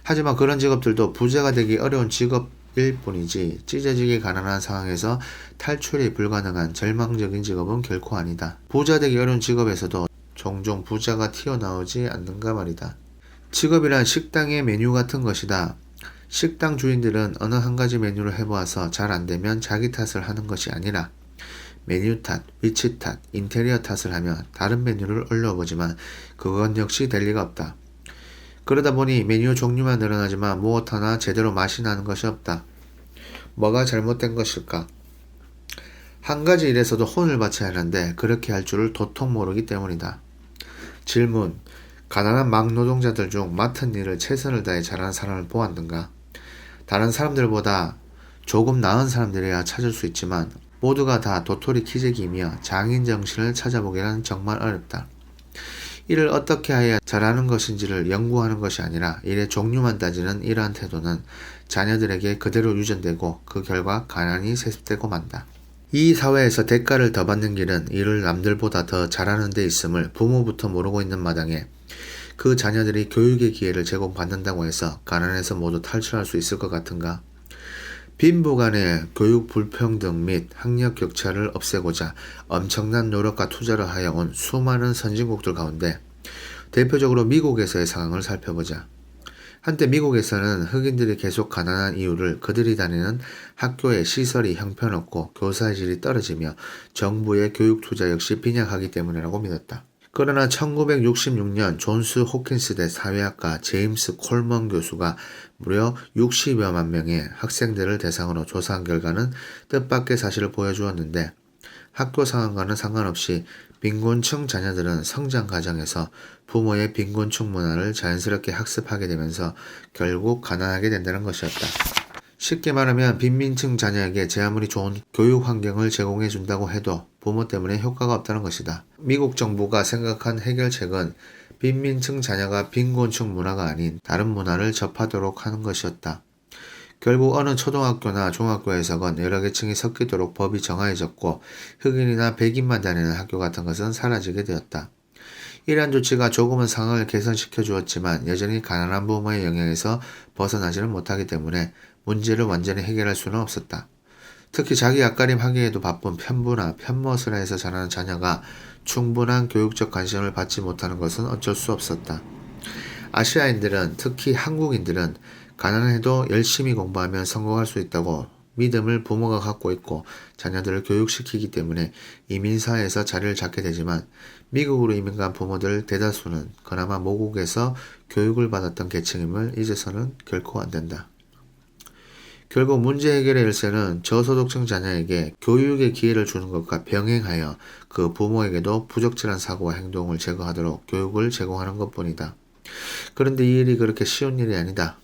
하지만 그런 직업들도 부자가 되기 어려운 직업일 뿐이지 찢어지게 가난한 상황에서 탈출이 불가능한 절망적인 직업은 결코 아니다. 부자 되기 어려운 직업에서도 종종 부자가 튀어나오지 않는가 말이다. 직업이란 식당의 메뉴 같은 것이다. 식당 주인들은 어느 한 가지 메뉴를 해보아서 잘 안되면 자기 탓을 하는 것이 아니라 메뉴 탓, 위치 탓, 인테리어 탓을 하며 다른 메뉴를 올려보지만 그건 역시 될 리가 없다. 그러다 보니 메뉴 종류만 늘어나지만 무엇 하나 제대로 맛이 나는 것이 없다. 뭐가 잘못된 것일까? 한 가지 일에서도 혼을 바쳐야 하는데 그렇게 할 줄을 도통 모르기 때문이다. 질문: 가난한 막노동자들 중 맡은 일을 최선을 다해 잘하는 사람을 보았는가? 다른 사람들보다 조금 나은 사람들이야 찾을 수 있지만 모두가 다 도토리 키재기이며 장인 정신을 찾아보기는 정말 어렵다. 일을 어떻게 해야 잘하는 것인지를 연구하는 것이 아니라 일의 종류만 따지는 이러한 태도는 자녀들에게 그대로 유전되고 그 결과 가난이 세습되고 만다. 이 사회에서 대가를 더 받는 길은 일을 남들보다 더 잘하는 데 있음을 부모부터 모르고 있는 마당에 그 자녀들이 교육의 기회를 제공받는다고 해서 가난에서 모두 탈출할 수 있을 것 같은가? 빈부 간의 교육 불평등 및 학력 격차를 없애고자 엄청난 노력과 투자를 하여 온 수많은 선진국들 가운데 대표적으로 미국에서의 상황을 살펴보자. 한때 미국에서는 흑인들이 계속 가난한 이유를 그들이 다니는 학교의 시설이 형편없고 교사의 질이 떨어지며 정부의 교육 투자 역시 빈약하기 때문이라고 믿었다. 그러나 1966년 존스 호킨스대 사회학과 제임스 콜먼 교수가 무려 60여만 명의 학생들을 대상으로 조사한 결과는 뜻밖의 사실을 보여주었는데 학교 상황과는 상관없이 빈곤층 자녀들은 성장 과정에서 부모의 빈곤층 문화를 자연스럽게 학습하게 되면서 결국 가난하게 된다는 것이었다. 쉽게 말하면 빈민층 자녀에게 제 아무리 좋은 교육 환경을 제공해 준다고 해도 부모 때문에 효과가 없다는 것이다. 미국 정부가 생각한 해결책은 빈민층 자녀가 빈곤층 문화가 아닌 다른 문화를 접하도록 하는 것이었다. 결국 어느 초등학교나 중학교에서건 여러 계층이 섞이도록 법이 정해졌고 흑인이나 백인만 다니는 학교 같은 것은 사라지게 되었다. 이러한 조치가 조금은 상황을 개선시켜 주었지만 여전히 가난한 부모의 영향에서 벗어나지는 못하기 때문에 문제를 완전히 해결할 수는 없었다. 특히 자기 앞가림 하기에도 바쁜 편부나 편머스라 해서 자라는 자녀가 충분한 교육적 관심을 받지 못하는 것은 어쩔 수 없었다. 아시아인들은, 특히 한국인들은 가난해도 열심히 공부하면 성공할 수 있다고 믿음을 부모가 갖고 있고 자녀들을 교육시키기 때문에 이민사회에서 자리를 잡게 되지만 미국으로 이민 간 부모들 대다수는 그나마 모국에서 교육을 받았던 계층임을 잊어서는 결코 안 된다. 결국 문제 해결의 열쇠는 저소득층 자녀에게 교육의 기회를 주는 것과 병행하여 그 부모에게도 부적절한 사고와 행동을 제거하도록 교육을 제공하는 것뿐이다. 그런데 이 일이 그렇게 쉬운 일이 아니다.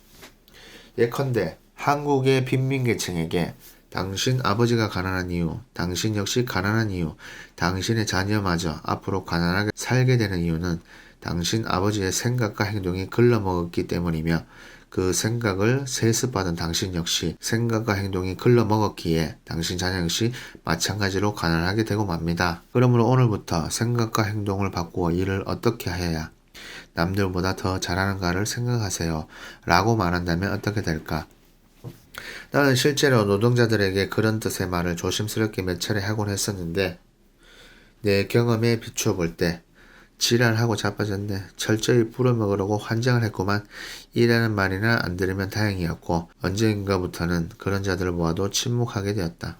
예컨대 한국의 빈민계층에게 당신 아버지가 가난한 이유, 당신 역시 가난한 이유, 당신의 자녀마저 앞으로 가난하게 살게 되는 이유는 당신 아버지의 생각과 행동이 글러먹었기 때문이며 그 생각을 세습받은 당신 역시 생각과 행동이 글러먹었기에 당신 자녀 역시 마찬가지로 가난하게 되고 맙니다. 그러므로 오늘부터 생각과 행동을 바꾸어 일을 어떻게 해야 남들보다 더 잘하는가를 생각하세요. 라고 말한다면 어떻게 될까? 나는 실제로 노동자들에게 그런 뜻의 말을 조심스럽게 몇 차례 하곤 했었는데 내 경험에 비추어 볼 때 지랄하고 자빠졌네. 철저히 불어먹으려고 환장을 했구만. 이라는 말이나 안 들으면 다행이었고 언젠가부터는 그런 자들을 모아도 침묵하게 되었다.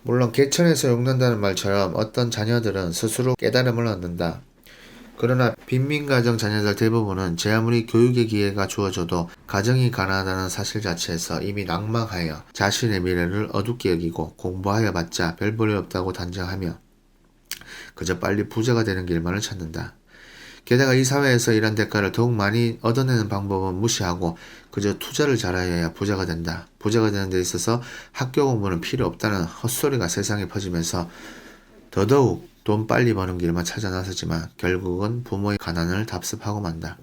물론 개천에서 욕난다는 말처럼 어떤 자녀들은 스스로 깨달음을 얻는다. 그러나 빈민가정 자녀들 대부분은 제 아무리 교육의 기회가 주어져도 가정이 가난하다는 사실 자체에서 이미 낭망하여 자신의 미래를 어둡게 여기고 공부하여 봤자 별 볼일 없다고 단정하며 그저 빨리 부자가 되는 길만을 찾는다. 게다가 이 사회에서 일한 대가를 더욱 많이 얻어내는 방법은 무시하고 그저 투자를 잘하여야 부자가 된다. 부자가 되는 데 있어서 학교 공부는 필요 없다는 헛소리가 세상에 퍼지면서 더더욱 돈 빨리 버는 길만 찾아 나서지만 결국은 부모의 가난을 답습하고 만다.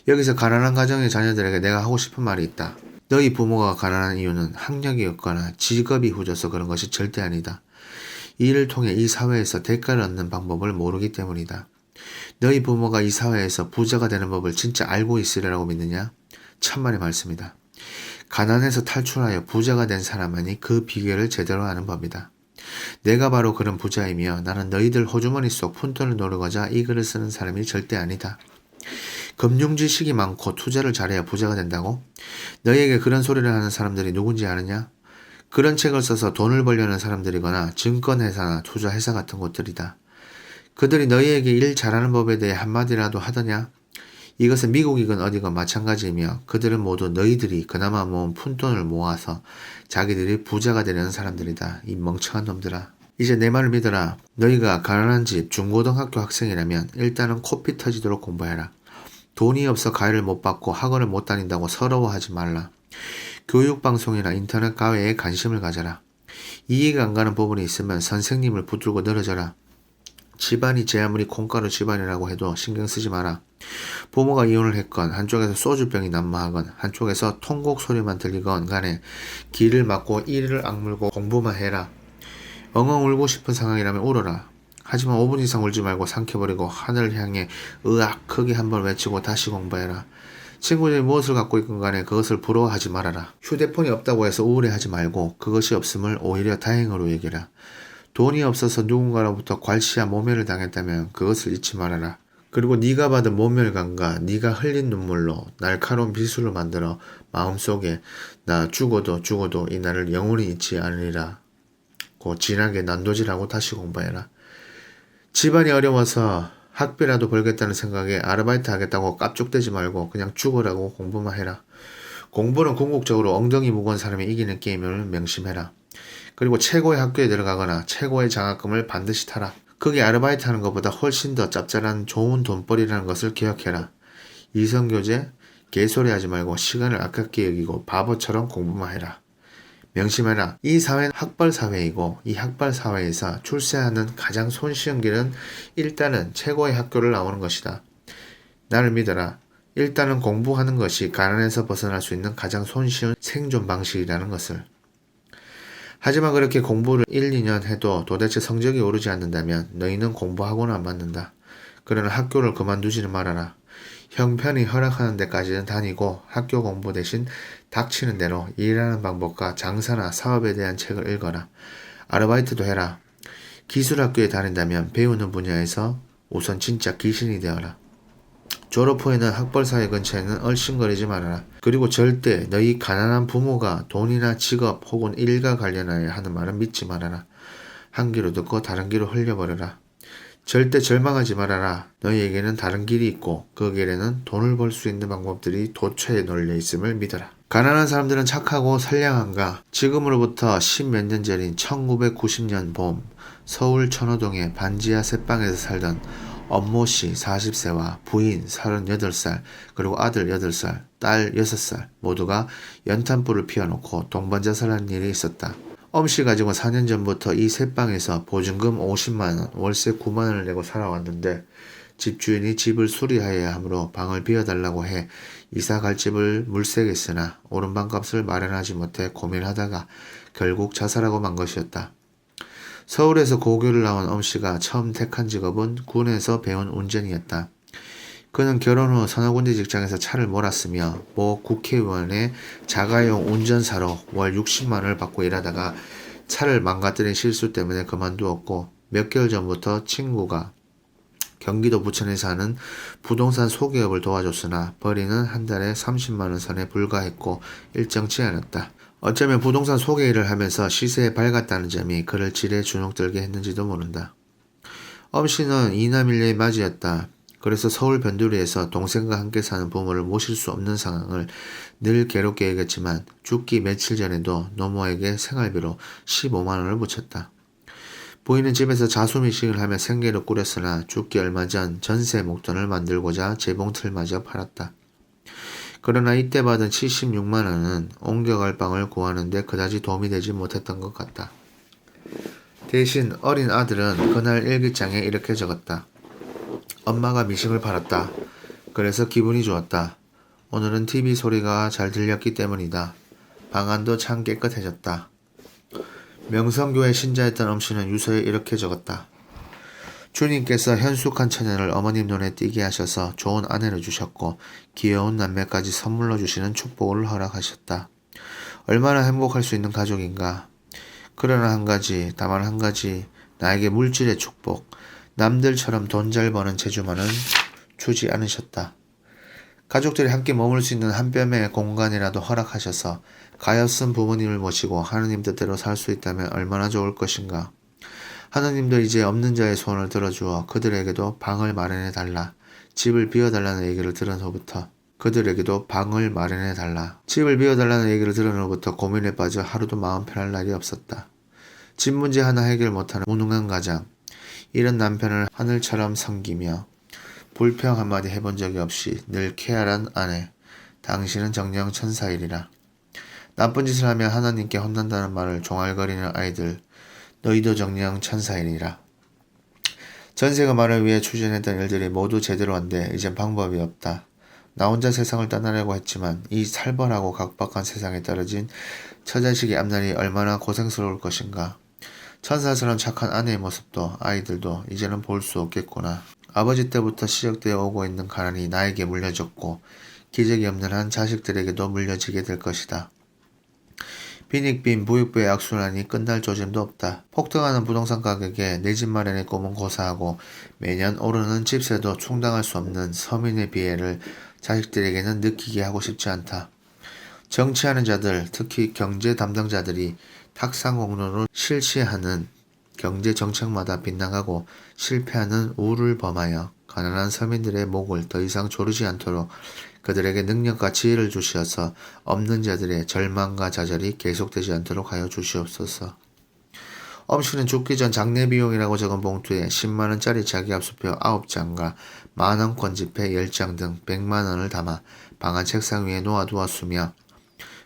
여기서 가난한 가정의 자녀들에게 내가 하고 싶은 말이 있다. 너희 부모가 가난한 이유는 학력이 없거나 직업이 후져서 그런 것이 절대 아니다. 이 일을 통해 이 사회에서 대가를 얻는 방법을 모르기 때문이다. 너희 부모가 이 사회에서 부자가 되는 법을 진짜 알고 있으리라고 믿느냐? 천만의 말씀이다. 가난에서 탈출하여 부자가 된 사람만이 그 비결을 제대로 아는 법이다. 내가 바로 그런 부자이며 나는 너희들 호주머니 속 푼돈을 노르고자 이 글을 쓰는 사람이 절대 아니다. 금융 지식이 많고 투자를 잘해야 부자가 된다고? 너희에게 그런 소리를 하는 사람들이 누군지 아느냐? 그런 책을 써서 돈을 벌려는 사람들이거나 증권회사나 투자회사 같은 곳들이다. 그들이 너희에게 일 잘하는 법에 대해 한마디라도 하더냐? 이것은 미국이건 어디건 마찬가지이며 그들은 모두 너희들이 그나마 모은 푼돈을 모아서 자기들이 부자가 되려는 사람들이다. 이 멍청한 놈들아. 이제 내 말을 믿어라. 너희가 가난한 집 중고등학교 학생이라면 일단은 코피 터지도록 공부해라. 돈이 없어 과외를 못 받고 학원을 못 다닌다고 서러워하지 말라. 교육방송이나 인터넷 가외에 관심을 가져라. 이해가 안 가는 부분이 있으면 선생님을 붙들고 늘어져라. 집안이 제 아무리 콩가루 집안이라고 해도 신경 쓰지 마라. 부모가 이혼을 했건 한쪽에서 소주병이 난무하건 한쪽에서 통곡 소리만 들리건 간에 길을 막고 이를 악물고 공부만 해라. 엉엉 울고 싶은 상황이라면 울어라. 하지만 5분 이상 울지 말고 삼켜버리고 하늘을 향해 으악 크게 한번 외치고 다시 공부해라. 친구들이 무엇을 갖고 있건 간에 그것을 부러워하지 말아라. 휴대폰이 없다고 해서 우울해하지 말고 그것이 없음을 오히려 다행으로 여기라. 돈이 없어서 누군가로부터 괄시야 모멸을 당했다면 그것을 잊지 말아라. 그리고 네가 받은 모멸감과 네가 흘린 눈물로 날카로운 비수를 만들어 마음속에 나 죽어도 이 날을 영원히 잊지 않으리라 고 진하게 난도질하고 다시 공부해라. 집안이 어려워서 학비라도 벌겠다는 생각에 아르바이트 하겠다고 깝죽대지 말고 그냥 죽으라고 공부만 해라. 공부는 궁극적으로 엉덩이 무거운 사람이 이기는 게임을 명심해라. 그리고 최고의 학교에 들어가거나 최고의 장학금을 반드시 타라. 그게 아르바이트 하는 것보다 훨씬 더 짭짤한 좋은 돈벌이라는 것을 기억해라. 이성교제, 개소리 하지 말고 시간을 아깝게 여기고 바보처럼 공부만 해라. 명심해라. 이 사회는 학벌 사회이고 이 학벌 사회에서 출세하는 가장 손쉬운 길은 일단은 최고의 학교를 나오는 것이다. 나를 믿어라. 일단은 공부하는 것이 가난에서 벗어날 수 있는 가장 손쉬운 생존 방식이라는 것을. 하지만 그렇게 공부를 1, 2년 해도 도대체 성적이 오르지 않는다면 너희는 공부하고는 안 맞는다. 그러나 학교를 그만두지는 말아라. 형편이 허락하는 데까지는 다니고 학교 공부 대신 닥치는 대로 일하는 방법과 장사나 사업에 대한 책을 읽어라. 아르바이트도 해라. 기술학교에 다닌다면 배우는 분야에서 우선 진짜 귀신이 되어라. 졸업 후에는 학벌사회 근처에는 얼씬거리지 말아라. 그리고 절대 너희 가난한 부모가 돈이나 직업 혹은 일과 관련하여 하는 말은 믿지 말아라. 한 귀로 듣고 다른 귀로 흘려버려라. 절대 절망하지 말아라. 너희에게는 다른 길이 있고 그 길에는 돈을 벌 수 있는 방법들이 도처에 널려 있음을 믿어라. 가난한 사람들은 착하고 선량한가? 지금으로부터 10몇 년 전인 1990년 봄 서울 천호동의 반지하 새방에서 살던 엄모씨 40세와 부인 38살 그리고 아들 8살, 딸 6살 모두가 연탄불을 피워놓고 동반자살하는 일이 있었다. 엄씨가 지금 4년 전부터 이 새방에서 보증금 50만원, 월세 9만원을 내고 살아왔는데 집주인이 집을 수리하여야 하므로 방을 비워달라고 해 이사 갈 집을 물색했으나 오른 방값을 마련하지 못해 고민하다가 결국 자살하고 만 것이었다. 서울에서 고교를 나온 엄씨가 처음 택한 직업은 군에서 배운 운전이었다. 그는 결혼 후 서너 군데 직장에서 차를 몰았으며 모 국회의원의 자가용 운전사로 월 60만 원을 받고 일하다가 차를 망가뜨린 실수 때문에 그만두었고 몇 개월 전부터 친구가 경기도 부천에 사는 부동산 소개업을 도와줬으나 벌이는 한 달에 30만 원 선에 불과했고 일정치 않았다. 어쩌면 부동산 소개 일을 하면서 시세에 밝았다는 점이 그를 지레 주눅들게 했는지도 모른다. 엄씨는 이남일녀의 맞이였다. 그래서 서울 변두리에서 동생과 함께 사는 부모를 모실 수 없는 상황을 늘 괴롭게 여겼지만 죽기 며칠 전에도 노모에게 생활비로 15만 원을 붙였다. 부인은 집에서 자수미식을 하며 생계를 꾸렸으나 죽기 얼마 전 전세 목돈을 만들고자 재봉틀마저 팔았다. 그러나 이때 받은 76만 원은 옮겨갈 방을 구하는데 그다지 도움이 되지 못했던 것 같다. 대신 어린 아들은 그날 일기장에 이렇게 적었다. 엄마가 미식을 팔았다. 그래서 기분이 좋았다. 오늘은 TV 소리가 잘 들렸기 때문이다. 방안도 참 깨끗해졌다. 명성교회 신자였던 엄씨는 유서에 이렇게 적었다. 주님께서 현숙한 처녀를 어머님 눈에 띄게 하셔서 좋은 아내를 주셨고 귀여운 남매까지 선물로 주시는 축복을 허락하셨다. 얼마나 행복할 수 있는 가족인가. 그러나 다만 한 가지 나에게 물질의 축복, 남들처럼 돈 잘 버는 재주만은 주지 않으셨다. 가족들이 함께 머물 수 있는 한 뼘의 공간이라도 허락하셔서 가엾은 부모님을 모시고 하느님 뜻대로 살 수 있다면 얼마나 좋을 것인가. 하느님도 이제 없는 자의 소원을 들어주어 그들에게도 방을 마련해 달라. 집을 비워달라는 얘기를 들은 후부터 고민에 빠져 하루도 마음 편할 날이 없었다. 집 문제 하나 해결 못하는 무능한 가장, 이런 남편을 하늘처럼 섬기며 불평 한마디 해본 적이 없이 늘 쾌활한 아내, 당신은 정녕 천사이리라. 나쁜 짓을 하면 하나님께 혼난다는 말을 종알거리는 아이들, 너희도 정녕 천사이리라. 전세가 말을 위해 추진했던 일들이 모두 제대로 한데 이젠 방법이 없다. 나 혼자 세상을 떠나려고 했지만 이 살벌하고 각박한 세상에 떨어진 처자식의 앞날이 얼마나 고생스러울 것인가. 천사처럼 착한 아내의 모습도 아이들도 이제는 볼 수 없겠구나. 아버지 때부터 시작되어 오고 있는 가난이 나에게 물려졌고 기적이 없는 한 자식들에게도 물려지게 될 것이다. 빈익빈 부익부의 악순환이 끝날 조짐도 없다. 폭등하는 부동산 가격에 내 집 마련의 꿈은 고사하고 매년 오르는 집세도 충당할 수 없는 서민의 비애를 자식들에게는 느끼게 하고 싶지 않다. 정치하는 자들, 특히 경제 담당자들이 탁상공론을 실시하는 경제 정책마다 빗나가고 실패하는 우를 범하여 가난한 서민들의 목을 더 이상 조르지 않도록 그들에게 능력과 지혜를 주시어서 없는 자들의 절망과 좌절이 계속되지 않도록 하여 주시옵소서. 엄씨는 죽기 전 장례 비용이라고 적은 봉투에 10만원짜리 자기압수표 9장과 만원권 지폐 10장 등 100만원을 담아 방 안 책상 위에 놓아두었으며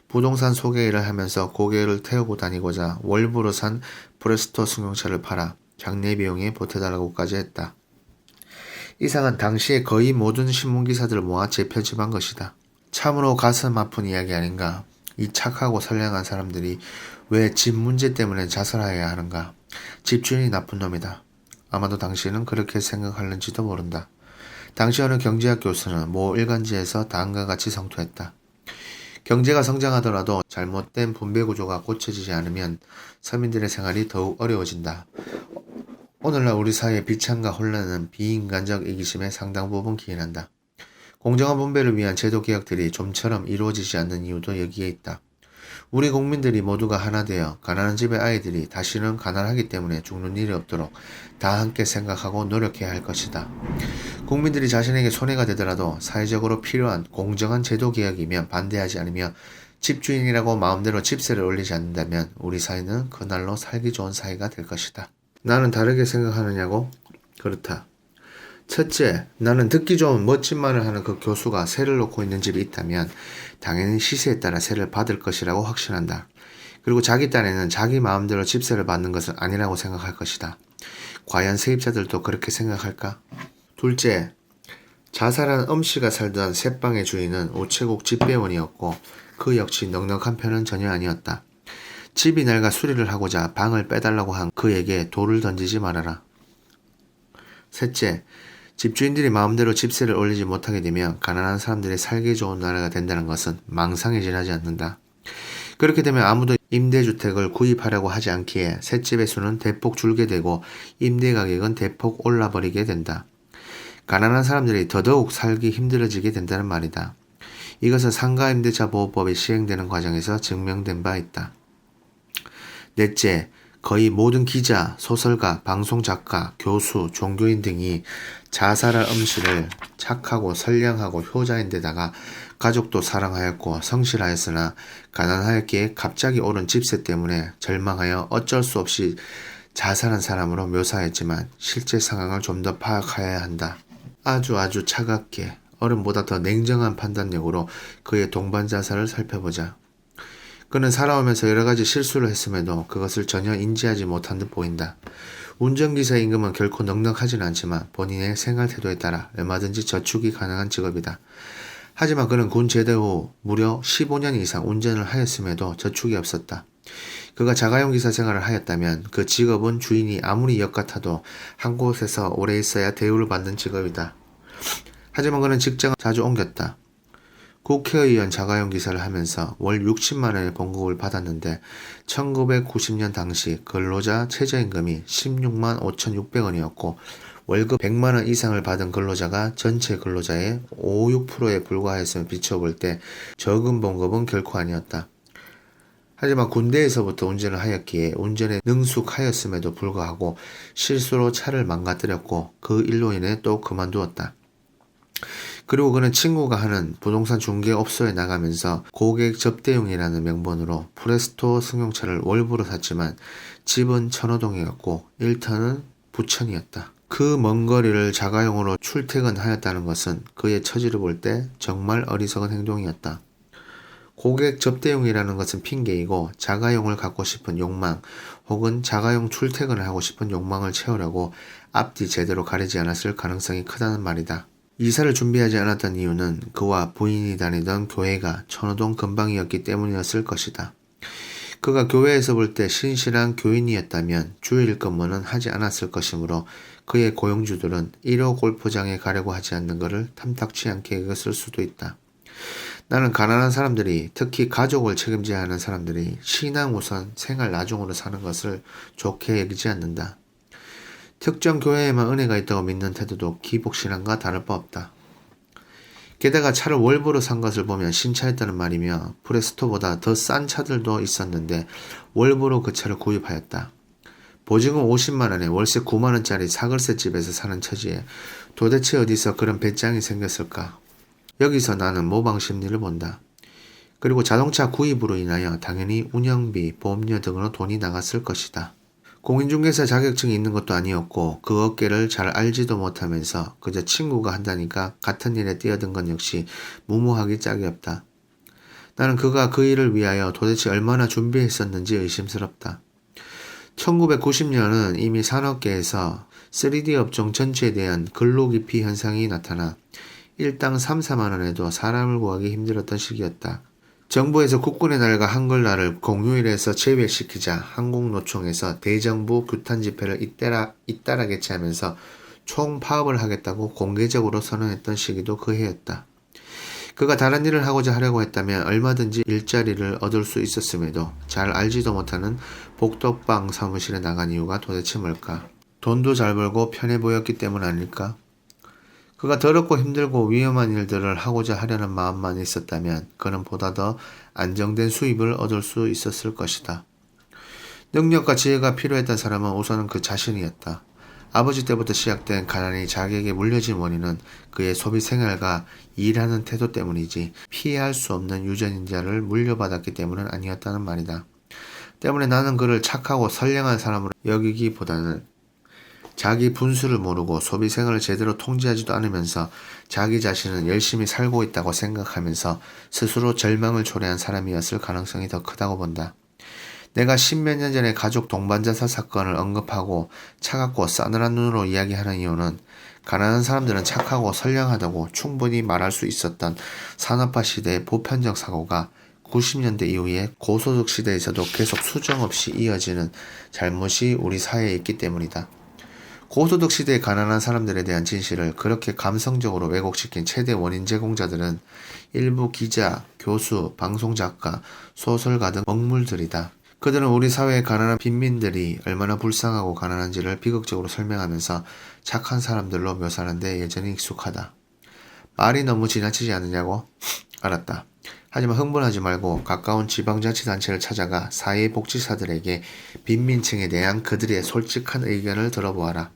부동산 소개 일을 하면서 고개를 태우고 다니고자 월부로 산 프레스토 승용차를 팔아 장례 비용에 보태달라고까지 했다. 이상은 당시에 거의 모든 신문기사들을 모아 재편집한 것이다. 참으로 가슴 아픈 이야기 아닌가. 이 착하고 선량한 사람들이 왜 집 문제 때문에 자살해야 하는가. 집주인이 나쁜 놈이다. 아마도 당시에는 그렇게 생각하는지도 모른다. 당시 어느 경제학 교수는 모 일간지에서 다음과 같이 성토했다. 경제가 성장하더라도 잘못된 분배구조가 고쳐지지 않으면 서민들의 생활이 더욱 어려워진다. 오늘날 우리 사회의 비참과 혼란은 비인간적 이기심에 상당 부분 기인한다. 공정한 분배를 위한 제도 개혁들이 좀처럼 이루어지지 않는 이유도 여기에 있다. 우리 국민들이 모두가 하나 되어 가난한 집의 아이들이 다시는 가난하기 때문에 죽는 일이 없도록 다 함께 생각하고 노력해야 할 것이다. 국민들이 자신에게 손해가 되더라도 사회적으로 필요한 공정한 제도 개혁이면 반대하지 않으며 집주인이라고 마음대로 집세를 올리지 않는다면 우리 사회는 그날로 살기 좋은 사회가 될 것이다. 나는 다르게 생각하느냐고? 그렇다. 첫째, 나는 듣기 좋은 멋진 말을 하는 그 교수가 세를 놓고 있는 집이 있다면 당연히 시세에 따라 세를 받을 것이라고 확신한다. 그리고 자기 딴에는 자기 마음대로 집세를 받는 것은 아니라고 생각할 것이다. 과연 세입자들도 그렇게 생각할까? 둘째, 자살한 엄씨가 살던 셋방의 주인은 우체국 집배원이었고 그 역시 넉넉한 편은 전혀 아니었다. 집이 낡아 수리를 하고자 방을 빼달라고 한 그에게 돌을 던지지 말아라. 셋째, 집주인들이 마음대로 집세를 올리지 못하게 되면 가난한 사람들이 살기 좋은 나라가 된다는 것은 망상에 지나지 않는다. 그렇게 되면 아무도 임대주택을 구입하려고 하지 않기에 셋집의 수는 대폭 줄게 되고 임대 가격은 대폭 올라버리게 된다. 가난한 사람들이 더더욱 살기 힘들어지게 된다는 말이다. 이것은 상가임대차 보호법이 시행되는 과정에서 증명된 바 있다. 넷째, 거의 모든 기자, 소설가, 방송작가, 교수, 종교인 등이 자살할 엄씨를 착하고 선량하고 효자인데다가 가족도 사랑하였고 성실하였으나 가난하였기에 갑자기 오른 집세 때문에 절망하여 어쩔 수 없이 자살한 사람으로 묘사했지만 실제 상황을 좀 더 파악해야 한다. 아주 차갑게 어른보다 더 냉정한 판단력으로 그의 동반 자살을 살펴보자. 그는 살아오면서 여러 가지 실수를 했음에도 그것을 전혀 인지하지 못한 듯 보인다. 운전기사의 임금은 결코 넉넉하진 않지만 본인의 생활 태도에 따라 얼마든지 저축이 가능한 직업이다. 하지만 그는 군 제대 후 무려 15년 이상 운전을 하였음에도 저축이 없었다. 그가 자가용 기사 생활을 하였다면 그 직업은 주인이 아무리 역 같아도 한 곳에서 오래 있어야 대우를 받는 직업이다. 하지만 그는 직장을 자주 옮겼다. 국회의원 자가용 기사를 하면서 월 60만 원의 봉급을 받았는데 1990년 당시 근로자 최저임금이 16만 5,600원이었고 월급 100만 원 이상을 받은 근로자가 전체 근로자의 5, 6%에 불과했음을 비춰볼 때 적은 봉급은 결코 아니었다. 하지만 군대에서부터 운전을 하였기에 운전에 능숙하였음에도 불구하고 실수로 차를 망가뜨렸고 그 일로 인해 또 그만두었다. 그리고 그는 친구가 하는 부동산 중개업소에 나가면서 고객 접대용이라는 명분으로 프레스토 승용차를 월부로 샀지만 집은 천호동이었고 1터는 부천이었다. 그 먼 거리를 자가용으로 출퇴근하였다는 것은 그의 처지를 볼 때 정말 어리석은 행동이었다. 고객 접대용이라는 것은 핑계이고 자가용을 갖고 싶은 욕망 혹은 자가용 출퇴근을 하고 싶은 욕망을 채우려고 앞뒤 제대로 가리지 않았을 가능성이 크다는 말이다. 이사를 준비하지 않았던 이유는 그와 부인이 다니던 교회가 천호동 근방이었기 때문이었을 것이다. 그가 교회에서 볼 때 신실한 교인이었다면 주일 근무는 하지 않았을 것이므로 그의 고용주들은 1호 골프장에 가려고 하지 않는 것을 탐탁치 않게 여겼을 수도 있다. 나는 가난한 사람들이, 특히 가족을 책임져야 하는 사람들이 신앙 우선 생활 나중으로 사는 것을 좋게 여기지 않는다. 특정 교회에만 은혜가 있다고 믿는 태도도 기복신앙과 다를 바 없다. 게다가 차를 월부로 산 것을 보면 신차였다는 말이며 프레스토보다 더 싼 차들도 있었는데 월부로 그 차를 구입하였다. 보증금 50만 원에 월세 9만 원짜리 사글세 집에서 사는 처지에 도대체 어디서 그런 배짱이 생겼을까? 여기서 나는 모방 심리를 본다. 그리고 자동차 구입으로 인하여 당연히 운영비, 보험료 등으로 돈이 나갔을 것이다. 공인중개사 자격증이 있는 것도 아니었고 그 업계를 잘 알지도 못하면서 그저 친구가 한다니까 같은 일에 뛰어든 건 역시 무모하기 짝이 없다. 나는 그가 그 일을 위하여 도대체 얼마나 준비했었는지 의심스럽다. 1990년은 이미 산업계에서 3D 업종 전체에 대한 근로기피 현상이 나타나 일당 3, 4만 원에도 사람을 구하기 힘들었던 시기였다. 정부에서 국군의 날과 한글날을 공휴일에서 제외시키자 한국노총에서 대정부 규탄 집회를 잇따라 개최하면서 총파업을 하겠다고 공개적으로 선언했던 시기도 그 해였다. 그가 다른 일을 하려고 했다면 얼마든지 일자리를 얻을 수 있었음에도 잘 알지도 못하는 복덕방 사무실에 나간 이유가 도대체 뭘까? 돈도 잘 벌고 편해 보였기 때문 아닐까? 그가 더럽고 힘들고 위험한 일들을 하고자 하려는 마음만 있었다면 그는 보다 더 안정된 수입을 얻을 수 있었을 것이다. 능력과 지혜가 필요했던 사람은 우선은 그 자신이었다. 아버지 때부터 시작된 가난이 자기에게 물려진 원인은 그의 소비 생활과 일하는 태도 때문이지 피할 수 없는 유전인자를 물려받았기 때문은 아니었다는 말이다. 때문에 나는 그를 착하고 선량한 사람으로 여기기보다는 자기 분수를 모르고 소비 생활을 제대로 통제하지도 않으면서 자기 자신은 열심히 살고 있다고 생각하면서 스스로 절망을 초래한 사람이었을 가능성이 더 크다고 본다. 내가 10몇 년 전에 가족 동반자살 사건을 언급하고 차갑고 싸늘한 눈으로 이야기하는 이유는 가난한 사람들은 착하고 선량하다고 충분히 말할 수 있었던 산업화 시대의 보편적 사고가 90년대 이후에 고소득 시대에서도 계속 수정없이 이어지는 잘못이 우리 사회에 있기 때문이다. 고소득 시대의 가난한 사람들에 대한 진실을 그렇게 감성적으로 왜곡시킨 최대 원인 제공자들은 일부 기자, 교수, 방송작가, 소설가 등 먹물들이다. 그들은 우리 사회의 가난한 빈민들이 얼마나 불쌍하고 가난한지를 비극적으로 설명하면서 착한 사람들로 묘사하는 데 여전히 익숙하다. 말이 너무 지나치지 않느냐고? 알았다. 하지만 흥분하지 말고 가까운 지방자치단체를 찾아가 사회복지사들에게 빈민층에 대한 그들의 솔직한 의견을 들어보아라.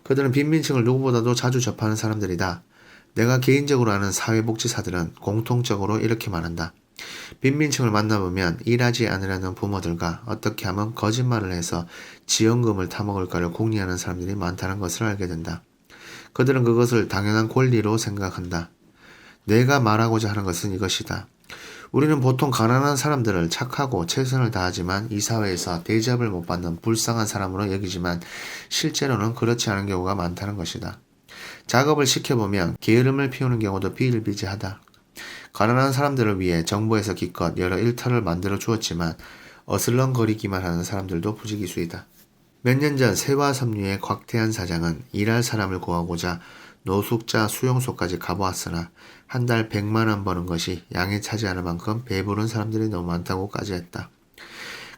그들은 빈민층을 누구보다도 자주 접하는 사람들이다. 내가 개인적으로 아는 사회복지사들은 공통적으로 이렇게 말한다. 빈민층을 만나보면 일하지 않으려는 부모들과 어떻게 하면 거짓말을 해서 지원금을 타먹을까를 궁리하는 사람들이 많다는 것을 알게 된다. 그들은 그것을 당연한 권리로 생각한다. 내가 말하고자 하는 것은 이것이다. 우리는 보통 가난한 사람들을 착하고 최선을 다하지만 이 사회에서 대접을 못 받는 불쌍한 사람으로 여기지만 실제로는 그렇지 않은 경우가 많다는 것이다. 작업을 시켜보면 게으름을 피우는 경우도 비일비재하다. 가난한 사람들을 위해 정부에서 기껏 여러 일터를 만들어 주었지만 어슬렁거리기만 하는 사람들도 부지기수이다. 몇 년 전 세화섬유의 곽태한 사장은 일할 사람을 구하고자 노숙자 수용소까지 가보았으나 한 달 100만 원 버는 것이 양에 차지 않을 만큼 배부른 사람들이 너무 많다고까지 했다.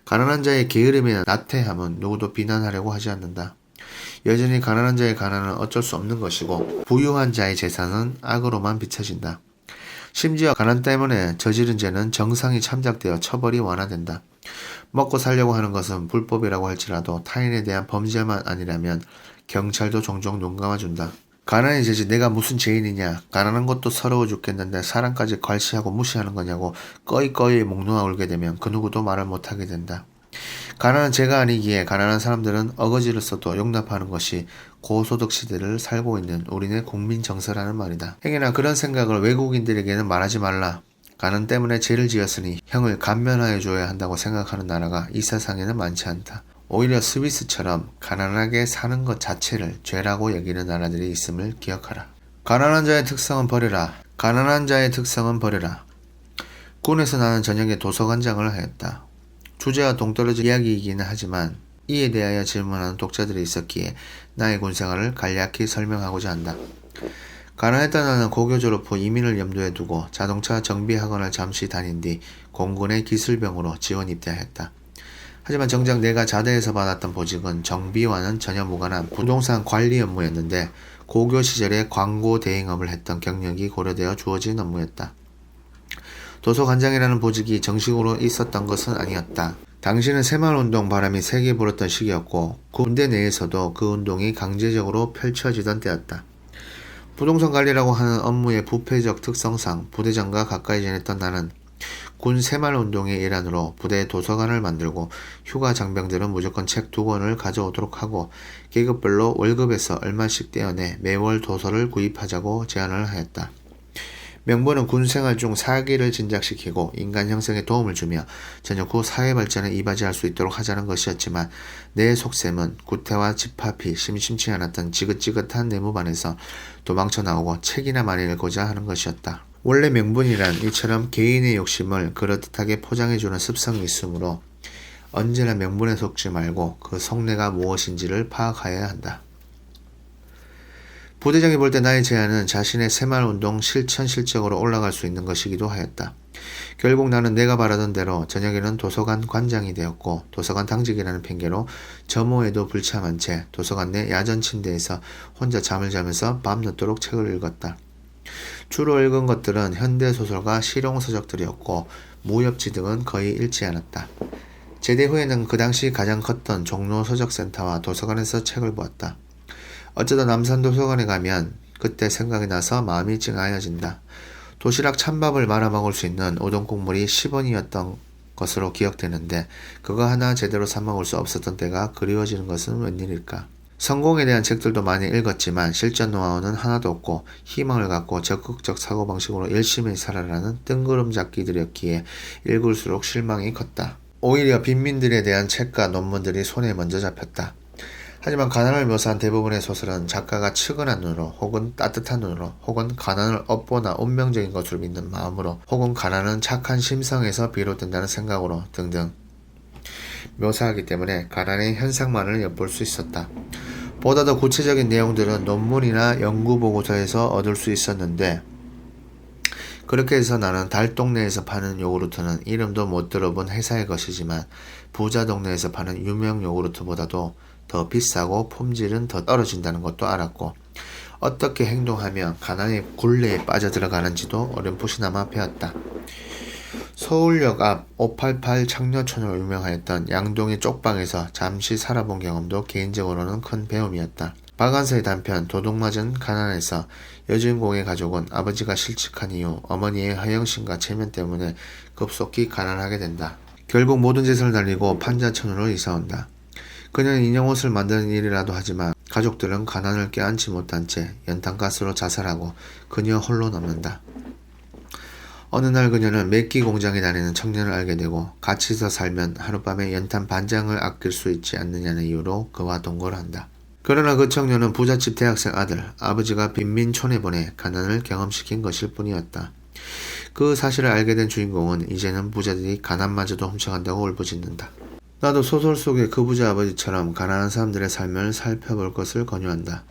가난한 자의 게으름이나 나태함은 누구도 비난하려고 하지 않는다. 여전히 가난한 자의 가난은 어쩔 수 없는 것이고 부유한 자의 재산은 악으로만 비춰진다. 심지어 가난 때문에 저지른 죄는 정상이 참작되어 처벌이 완화된다. 먹고 살려고 하는 것은 불법이라고 할지라도 타인에 대한 범죄만 아니라면 경찰도 종종 눈 감아준다. 가난의 죄지 내가 무슨 죄인이냐. 가난한 것도 서러워 죽겠는데 사람까지 괄시하고 무시하는 거냐고 꺼이꺼이 목 놓아 울게 되면 그 누구도 말을 못하게 된다. 가난은 죄가 아니기에 가난한 사람들은 어거지를 써도 용납하는 것이 고소득 시대를 살고 있는 우리네 국민 정서라는 말이다. 행여나 그런 생각을 외국인들에게는 말하지 말라. 가난 때문에 죄를 지었으니 형을 감면하여 줘야 한다고 생각하는 나라가 이 세상에는 많지 않다. 오히려 스위스처럼 가난하게 사는 것 자체를 죄라고 여기는 나라들이 있음을 기억하라. 가난한 자의 특성은 버려라. 가난한 자의 특성은 버려라. 군에서 나는 저녁에 도서관장을 하였다. 주제와 동떨어진 이야기이기는 하지만 이에 대하여 질문하는 독자들이 있었기에 나의 군생활을 간략히 설명하고자 한다. 가난했던 나는 고교 졸업 후 이민을 염두에 두고 자동차 정비학원을 잠시 다닌 뒤 공군의 기술병으로 지원 입대하였다. 하지만 정작 내가 자대에서 받았던 보직은 정비와는 전혀 무관한 부동산 관리 업무였는데 고교 시절에 광고 대행업을 했던 경력이 고려되어 주어진 업무였다. 도서관장이라는 보직이 정식으로 있었던 것은 아니었다. 당시는 새마을운동 바람이 세게 불었던 시기였고 군대 내에서도 그 운동이 강제적으로 펼쳐지던 때였다. 부동산 관리라고 하는 업무의 부패적 특성상 부대장과 가까이 지냈던 나는 군 새마을운동의 일환으로 부대 도서관을 만들고 휴가 장병들은 무조건 책 2권을 가져오도록 하고 계급별로 월급에서 얼마씩 떼어내 매월 도서를 구입하자고 제안을 하였다. 명분은 군 생활 중 사기를 진작시키고 인간 형성에 도움을 주며 전역 후 사회 발전에 이바지할 수 있도록 하자는 것이었지만 내 속셈은 구태와 집합이 심심치 않았던 지긋지긋한 내무반에서 도망쳐 나오고 책이나 많이 읽고자 하는 것이었다. 원래 명분이란 이처럼 개인의 욕심을 그럴듯하게 포장해주는 습성이 있으므로 언제나 명분에 속지 말고 그 속내가 무엇인지를 파악하여야 한다. 부대장이 볼 때 나의 제안은 자신의 새마을운동 실천 실적으로 올라갈 수 있는 것이기도 하였다. 결국 나는 내가 바라던 대로 저녁에는 도서관 관장이 되었고 도서관 당직이라는 핑계로 점호에도 불참한 채 도서관 내 야전 침대에서 혼자 잠을 자면서 밤늦도록 책을 읽었다. 주로 읽은 것들은 현대소설과 실용서적들이었고 무협지 등은 거의 읽지 않았다. 제대 후에는 그 당시 가장 컸던 종로서적센터와 도서관에서 책을 보았다. 어쩌다 남산도서관에 가면 그때 생각이 나서 마음이 찡하여진다. 도시락 찬밥을 말아 먹을 수 있는 우동 국물이 10원이었던 것으로 기억되는데 그거 하나 제대로 사 먹을 수 없었던 때가 그리워지는 것은 웬일일까. 성공에 대한 책들도 많이 읽었지만 실전 노하우는 하나도 없고 희망을 갖고 적극적 사고방식으로 열심히 살아라는 뜬구름 잡기들이었기에 읽을수록 실망이 컸다. 오히려 빈민들에 대한 책과 논문들이 손에 먼저 잡혔다. 하지만 가난을 묘사한 대부분의 소설은 작가가 측은한 눈으로 혹은 따뜻한 눈으로 혹은 가난을 업보나 운명적인 것으로 믿는 마음으로 혹은 가난은 착한 심성에서 비롯된다는 생각으로 등등 묘사하기 때문에 가난의 현상만을 엿볼 수 있었다. 보다 더 구체적인 내용들은 논문이나 연구보고서에서 얻을 수 있었는데, 그렇게 해서 나는 달 동네에서 파는 요구르트는 이름도 못 들어본 회사의 것이지만 부자 동네에서 파는 유명 요구르트보다도 더 비싸고 품질은 더 떨어진다는 것도 알았고, 어떻게 행동하면 가난의 굴레에 빠져들어가는지도 어렴풋이나마 배웠다. 서울역 앞 588 창녀촌으로 유명하였던 양동이 쪽방에서 잠시 살아본 경험도 개인적으로는 큰 배움이었다. 박완서의 단편 도둑맞은 가난에서 여주인공의 가족은 아버지가 실직한 이후 어머니의 허영심과 체면 때문에 급속히 가난하게 된다. 결국 모든 재산을 날리고 판자촌으로 이사온다. 그녀는 인형옷을 만드는 일이라도 하지만 가족들은 가난을 껴안지 못한 채 연탄가스로 자살하고 그녀 홀로 남는다. 어느 날 그녀는 맥기 공장에 다니는 청년을 알게 되고 같이 서 살면 하룻밤에 연탄 반장을 아낄 수 있지 않느냐는 이유로 그와 동거를 한다. 그러나 그 청년은 부잣집 대학생 아들, 아버지가 빈민촌에 보내 가난을 경험시킨 것일 뿐이었다. 그 사실을 알게 된 주인공은 이제는 부자들이 가난마저도 훔쳐간다고 울부짖는다. 나도 소설 속의 그 부자 아버지처럼 가난한 사람들의 삶을 살펴볼 것을 권유한다.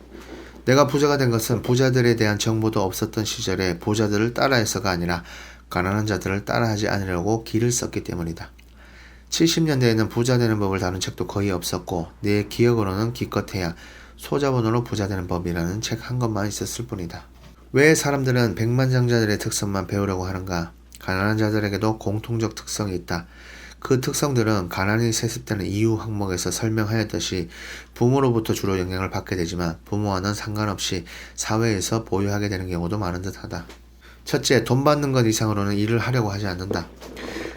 내가 부자가 된 것은 부자들에 대한 정보도 없었던 시절에 부자들을 따라해서가 아니라 가난한 자들을 따라하지 않으려고 길을 썼기 때문이다. 70년대에는 부자 되는 법을 다룬 책도 거의 없었고 내 기억으로는 기껏해야 소자본으로 부자 되는 법이라는 책 한 권만 있었을 뿐이다. 왜 사람들은 백만장자들의 특성만 배우려고 하는가? 가난한 자들에게도 공통적 특성이 있다. 그 특성들은 가난이 세습되는 이유 항목에서 설명하였듯이 부모로부터 주로 영향을 받게 되지만 부모와는 상관없이 사회에서 보유하게 되는 경우도 많은 듯하다. 첫째, 돈 받는 것 이상으로는 일을 하려고 하지 않는다.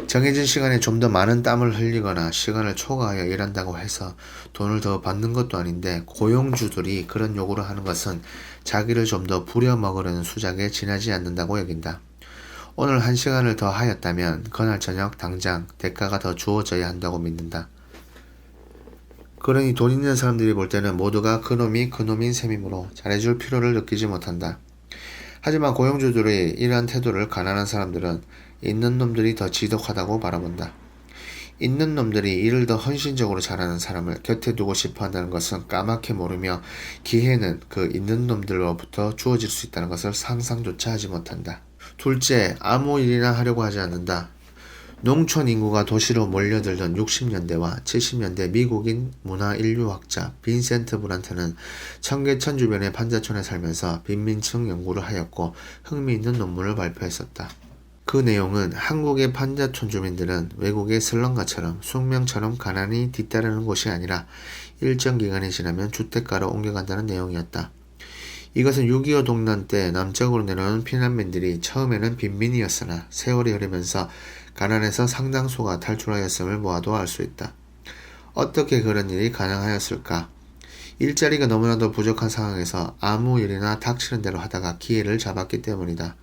정해진 시간에 좀 더 많은 땀을 흘리거나 시간을 초과하여 일한다고 해서 돈을 더 받는 것도 아닌데 고용주들이 그런 요구를 하는 것은 자기를 좀 더 부려먹으려는 수작에 지나지 않는다고 여긴다. 오늘 1시간을 더 하였다면 그날 저녁 당장 대가가 더 주어져야 한다고 믿는다. 그러니 돈 있는 사람들이 볼 때는 모두가 그놈이 그놈인 셈이므로 잘해줄 필요를 느끼지 못한다. 하지만 고용주들의 이러한 태도를 가난한 사람들은 있는 놈들이 더 지독하다고 바라본다. 있는 놈들이 일을 더 헌신적으로 잘하는 사람을 곁에 두고 싶어 한다는 것은 까맣게 모르며 기회는 그 있는 놈들로부터 주어질 수 있다는 것을 상상조차 하지 못한다. 둘째, 아무 일이나 하려고 하지 않는다. 농촌 인구가 도시로 몰려들던 60년대와 70년대 미국인 문화인류학자 빈센트 브란트는 청계천 주변의 판자촌에 살면서 빈민층 연구를 하였고 흥미있는 논문을 발표했었다. 그 내용은 한국의 판자촌 주민들은 외국의 슬럼가처럼 숙명처럼 가난이 뒤따르는 곳이 아니라 일정 기간이 지나면 주택가로 옮겨간다는 내용이었다. 이것은 6.25 동란 때 남쪽으로 내려오는 피난민들이 처음에는 빈민이었으나 세월이 흐르면서 가난에서 상당수가 탈출하였음을 모아도 알 수 있다. 어떻게 그런 일이 가능하였을까? 일자리가 너무나도 부족한 상황에서 아무 일이나 닥치는 대로 하다가 기회를 잡았기 때문이다.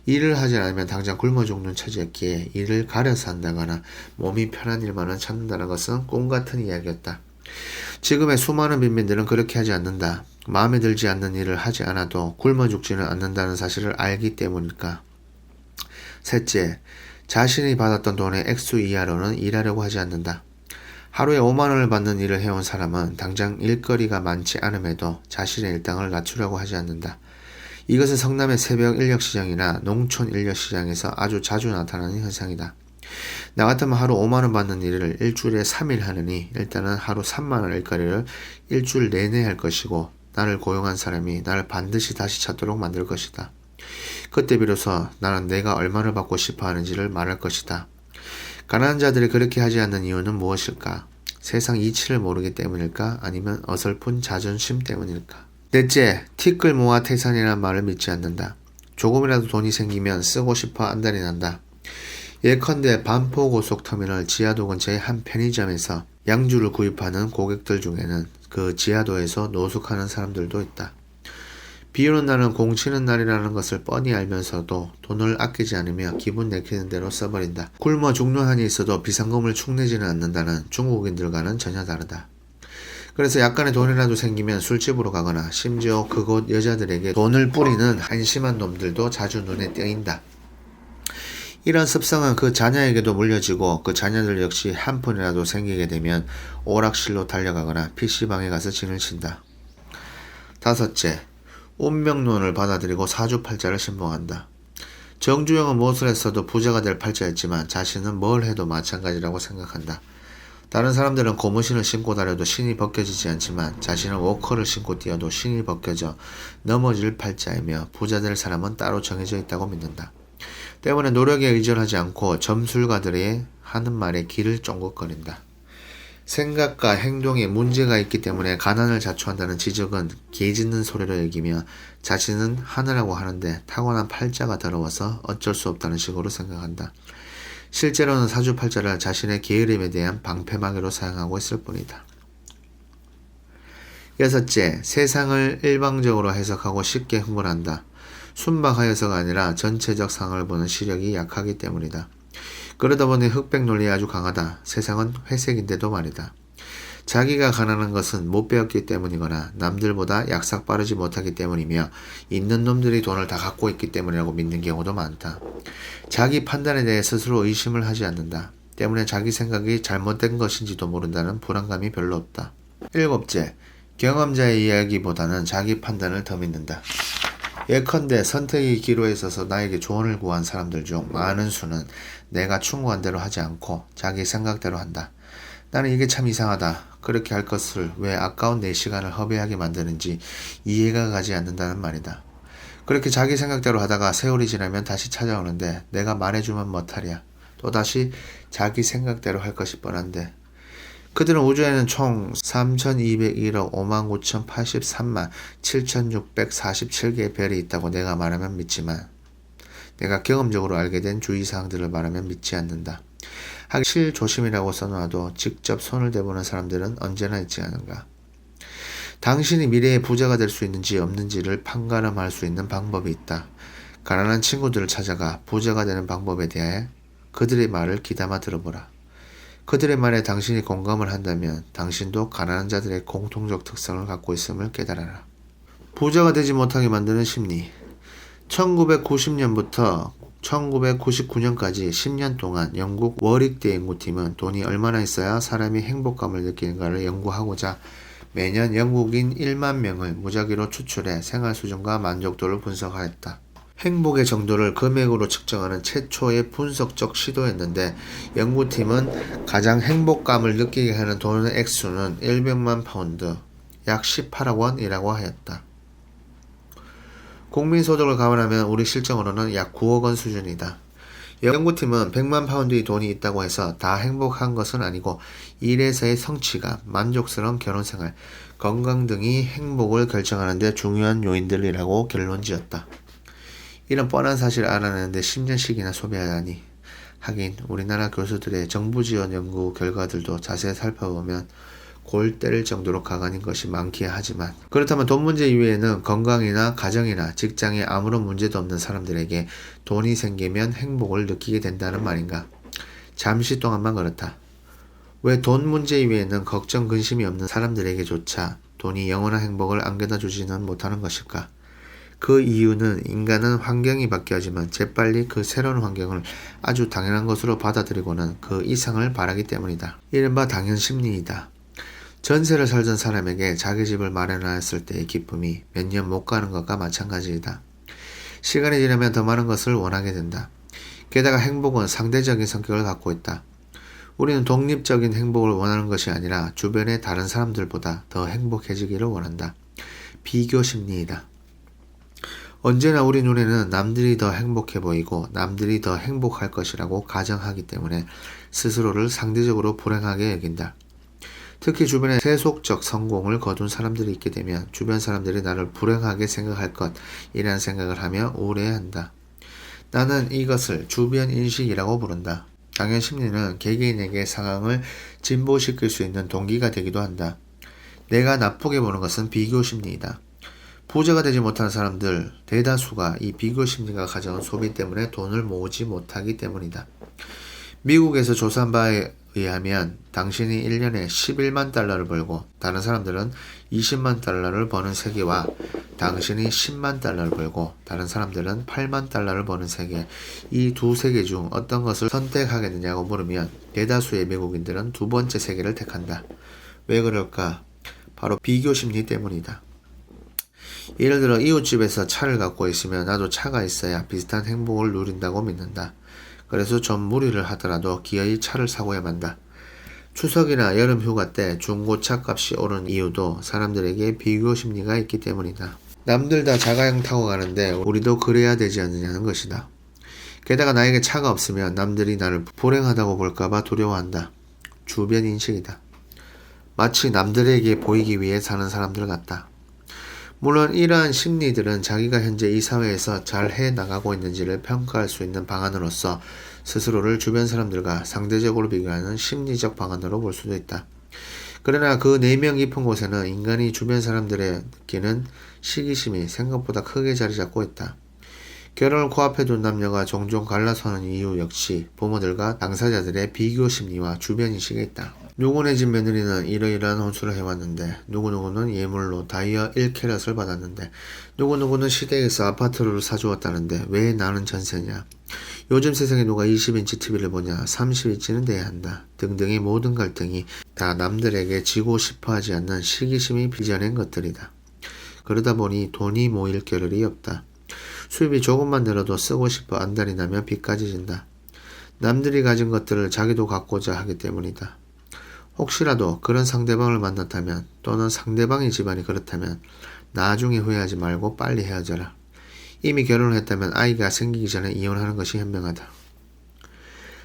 일을 하지 않으면 당장 굶어 죽는 처지였기에 일을 가려서 한다거나 몸이 편한 일만을 찾는다는 것은 꿈같은 이야기였다. 지금의 수많은 빈민들은 그렇게 하지 않는다. 마음에 들지 않는 일을 하지 않아도 굶어 죽지는 않는다는 사실을 알기 때문일까? 셋째, 자신이 받았던 돈의 액수 이하로는 일하려고 하지 않는다. 하루에 5만원을 받는 일을 해온 사람은 당장 일거리가 많지 않음에도 자신의 일당을 낮추려고 하지 않는다. 이것은 성남의 새벽 인력시장이나 농촌 인력시장에서 아주 자주 나타나는 현상이다. 나 같으면 하루 5만원 받는 일을 일주일에 3일 하느니 일단은 하루 3만원 일거리를 일주일 내내 할 것이고 나를 고용한 사람이 나를 반드시 다시 찾도록 만들 것이다. 그때 비로소 나는 내가 얼마를 받고 싶어 하는지를 말할 것이다. 가난한 자들이 그렇게 하지 않는 이유는 무엇일까? 세상 이치를 모르기 때문일까? 아니면 어설픈 자존심 때문일까? 넷째, 티끌 모아 태산이라는 말을 믿지 않는다. 조금이라도 돈이 생기면 쓰고 싶어 안달이 난다. 예컨대 반포고속터미널 지하도 근처의 한 편의점에서 양주를 구입하는 고객들 중에는 그 지하도에서 노숙하는 사람들도 있다. 비 오는 날은 공 치는 날이라는 것을 뻔히 알면서도 돈을 아끼지 않으며 기분 내키는 대로 써버린다. 굶어 죽는 한이 있어도 비상금을 축내지는 않는다는 중국인들과는 전혀 다르다. 그래서 약간의 돈이라도 생기면 술집으로 가거나 심지어 그곳 여자들에게 돈을 뿌리는 한심한 놈들도 자주 눈에 띄인다. 이런 습성은 그 자녀에게도 물려지고 그 자녀들 역시 한 푼이라도 생기게 되면 오락실로 달려가거나 PC방에 가서 진을 친다. 5째, 운명론을 받아들이고 사주팔자를 신봉한다. 정주영은 무엇을 했어도 부자가 될 팔자였지만 자신은 뭘 해도 마찬가지라고 생각한다. 다른 사람들은 고무신을 신고 다녀도 신이 벗겨지지 않지만 자신은 워커를 신고 뛰어도 신이 벗겨져 넘어질 팔자이며 부자 될 사람은 따로 정해져 있다고 믿는다. 때문에 노력에 의존하지 않고 점술가들이 하는 말에 귀를 쫑긋거린다. 생각과 행동에 문제가 있기 때문에 가난을 자초한다는 지적은 개짖는 소리로 여기며 자신은 하느라고 하는데 타고난 팔자가 더러워서 어쩔 수 없다는 식으로 생각한다. 실제로는 사주팔자를 자신의 게으름에 대한 방패막이로 사용하고 있을 뿐이다. 6째, 세상을 일방적으로 해석하고 쉽게 흥분한다. 순박하여서가 아니라 전체적 상을 보는 시력이 약하기 때문이다. 그러다 보니 흑백 논리에 아주 강하다. 세상은 회색인데도 말이다. 자기가 가난한 것은 못 배웠기 때문이거나 남들보다 약삭 빠르지 못하기 때문이며 있는 놈들이 돈을 다 갖고 있기 때문이라고 믿는 경우도 많다. 자기 판단에 대해 스스로 의심을 하지 않는다. 때문에 자기 생각이 잘못된 것인지도 모른다는 불안감이 별로 없다. 7째, 경험자의 이야기보다는 자기 판단을 더 믿는다. 예컨대 선택의 기로에 있어서 나에게 조언을 구한 사람들 중 많은 수는 내가 충고한 대로 하지 않고 자기 생각대로 한다. 나는 이게 참 이상하다. 그렇게 할 것을 왜 아까운 내 시간을 허비하게 만드는지 이해가 가지 않는다는 말이다. 그렇게 자기 생각대로 하다가 세월이 지나면 다시 찾아오는데 내가 말해주면 뭐하랴. 또다시 자기 생각대로 할 것이 뻔한데 그들은 우주에는 총 3201억 59,083만 7647개의 별이 있다고 내가 말하면 믿지만 내가 경험적으로 알게 된 주의사항들을 말하면 믿지 않는다. 하기 실조심이라고 써놔도 직접 손을 대보는 사람들은 언제나 있지 않은가. 당신이 미래에 부자가 될 수 있는지 없는지를 판가름할 수 있는 방법이 있다. 가난한 친구들을 찾아가 부자가 되는 방법에 대해 그들의 말을 귀담아 들어보라. 그들의 말에 당신이 공감을 한다면 당신도 가난한 자들의 공통적 특성을 갖고 있음을 깨달아라. 부자가 되지 못하게 만드는 심리. 1990년부터 1999년까지 10년 동안 영국 워릭대 연구팀은 돈이 얼마나 있어야 사람이 행복감을 느끼는가를 연구하고자 매년 영국인 1만 명을 무작위로 추출해 생활 수준과 만족도를 분석하였다. 행복의 정도를 금액으로 측정하는 최초의 분석적 시도였는데 연구팀은 가장 행복감을 느끼게 하는 돈의 액수는 100만 파운드, 약 18억 원이라고 하였다. 국민소득을 감안하면 우리 실정으로는 약 9억 원 수준이다. 연구팀은 100만 파운드의 돈이 있다고 해서 다 행복한 것은 아니고 일에서의 성취감, 만족스러운 결혼생활, 건강 등이 행복을 결정하는 데 중요한 요인들이라고 결론지었다. 이런 뻔한 사실을 알아내는데 10년씩이나 소비하다니. 하긴 우리나라 교수들의 정부 지원 연구 결과들도 자세히 살펴보면 골 때릴 정도로 가관인 것이 많기야 하지만 그렇다면 돈 문제 이외에는 건강이나 가정이나 직장에 아무런 문제도 없는 사람들에게 돈이 생기면 행복을 느끼게 된다는 말인가? 잠시 동안만 그렇다. 왜 돈 문제 이외에는 걱정 근심이 없는 사람들에게조차 돈이 영원한 행복을 안겨다 주지는 못하는 것일까? 그 이유는 인간은 환경이 바뀌어지만 재빨리 그 새로운 환경을 아주 당연한 것으로 받아들이고는 그 이상을 바라기 때문이다. 이른바 당연심리이다. 전세를 살던 사람에게 자기 집을 마련하였을 때의 기쁨이 몇 년 못 가는 것과 마찬가지이다. 시간이 지나면 더 많은 것을 원하게 된다. 게다가 행복은 상대적인 성격을 갖고 있다. 우리는 독립적인 행복을 원하는 것이 아니라 주변의 다른 사람들보다 더 행복해지기를 원한다. 비교 심리이다. 언제나 우리 눈에는 남들이 더 행복해 보이고 남들이 더 행복할 것이라고 가정하기 때문에 스스로를 상대적으로 불행하게 여긴다. 특히 주변에 세속적 성공을 거둔 사람들이 있게 되면 주변 사람들이 나를 불행하게 생각할 것이라는 생각을 하며 우울해한다. 나는 이것을 주변 인식이라고 부른다. 당연심리는 개개인에게 상황을 진보시킬 수 있는 동기가 되기도 한다. 내가 나쁘게 보는 것은 비교심리이다. 부자가 되지 못하는 사람들 대다수가 이 비교심리가 가져온 소비 때문에 돈을 모으지 못하기 때문이다. 미국에서 조사한 바에 의하면 당신이 1년에 11만 달러를 벌고 다른 사람들은 20만 달러를 버는 세계와 당신이 10만 달러를 벌고 다른 사람들은 8만 달러를 버는 세계, 이 두 세계 중 어떤 것을 선택하겠느냐고 물으면 대다수의 미국인들은 두 번째 세계를 택한다. 왜 그럴까? 바로 비교심리 때문이다. 예를 들어 이웃집에서 차를 갖고 있으면 나도 차가 있어야 비슷한 행복을 누린다고 믿는다. 그래서 좀 무리를 하더라도 기어이 차를 사고야 만다. 추석이나 여름 휴가 때 중고차 값이 오른 이유도 사람들에게 비교 심리가 있기 때문이다. 남들 다 자가용 타고 가는데 우리도 그래야 되지 않느냐는 것이다. 게다가 나에게 차가 없으면 남들이 나를 불행하다고 볼까봐 두려워한다. 주변 인식이다. 마치 남들에게 보이기 위해 사는 사람들 같다. 물론 이러한 심리들은 자기가 현재 이 사회에서 잘 해나가고 있는지를 평가할 수 있는 방안으로서 스스로를 주변 사람들과 상대적으로 비교하는 심리적 방안으로 볼 수도 있다. 그러나 그 내면 깊은 곳에는 인간이 주변 사람들의 느끼는 시기심이 생각보다 크게 자리 잡고 있다. 결혼을 코앞에 둔 남녀가 종종 갈라서는 이유 역시 부모들과 당사자들의 비교 심리와 주변 인식에 있다. 누구네 집 며느리는 이러이러한 혼수를 해왔는데 누구누구는 예물로 다이아 1캐럿을 받았는데 누구누구는 시댁에서 아파트를 사주었다는데 왜 나는 전세냐. 요즘 세상에 누가 20인치 TV를 보냐. 30인치는 돼야 한다. 등등의 모든 갈등이 다 남들에게 지고 싶어하지 않는 시기심이 빚어낸 것들이다. 그러다 보니 돈이 모일 겨를이 없다. 수입이 조금만 늘어도 쓰고 싶어 안달이 나며 빚까지 진다. 남들이 가진 것들을 자기도 갖고자 하기 때문이다. 혹시라도 그런 상대방을 만났다면 또는 상대방의 집안이 그렇다면 나중에 후회하지 말고 빨리 헤어져라. 이미 결혼을 했다면 아이가 생기기 전에 이혼하는 것이 현명하다.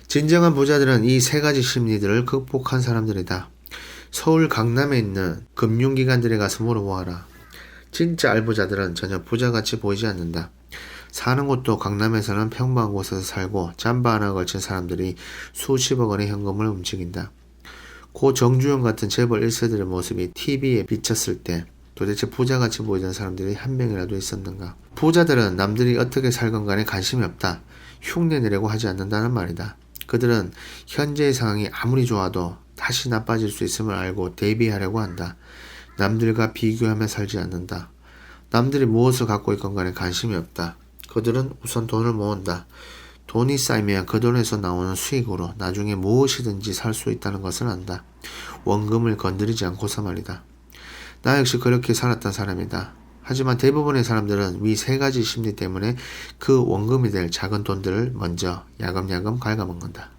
진정한 부자들은 이 세 가지 심리들을 극복한 사람들이다. 서울 강남에 있는 금융기관들에 가서 물어보아라. 진짜 알부자들은 전혀 부자같이 보이지 않는다. 사는 곳도 강남에서는 평범한 곳에서 살고 잠바 하나 걸친 사람들이 수십억 원의 현금을 움직인다. 고 정주영 같은 재벌 1세들의 모습이 TV에 비쳤을 때 도대체 부자같이 보이던 사람들이 한 명이라도 있었는가? 부자들은 남들이 어떻게 살건 간에 관심이 없다. 흉내내려고 하지 않는다는 말이다. 그들은 현재의 상황이 아무리 좋아도 다시 나빠질 수 있음을 알고 대비하려고 한다. 남들과 비교하며 살지 않는다. 남들이 무엇을 갖고 있건 간에 관심이 없다. 그들은 우선 돈을 모은다. 돈이 쌓이면 그 돈에서 나오는 수익으로 나중에 무엇이든지 살 수 있다는 것을 안다. 원금을 건드리지 않고서 말이다. 나 역시 그렇게 살았던 사람이다. 하지만 대부분의 사람들은 위 세 가지 심리 때문에 그 원금이 될 작은 돈들을 먼저 야금야금 갉아먹는다.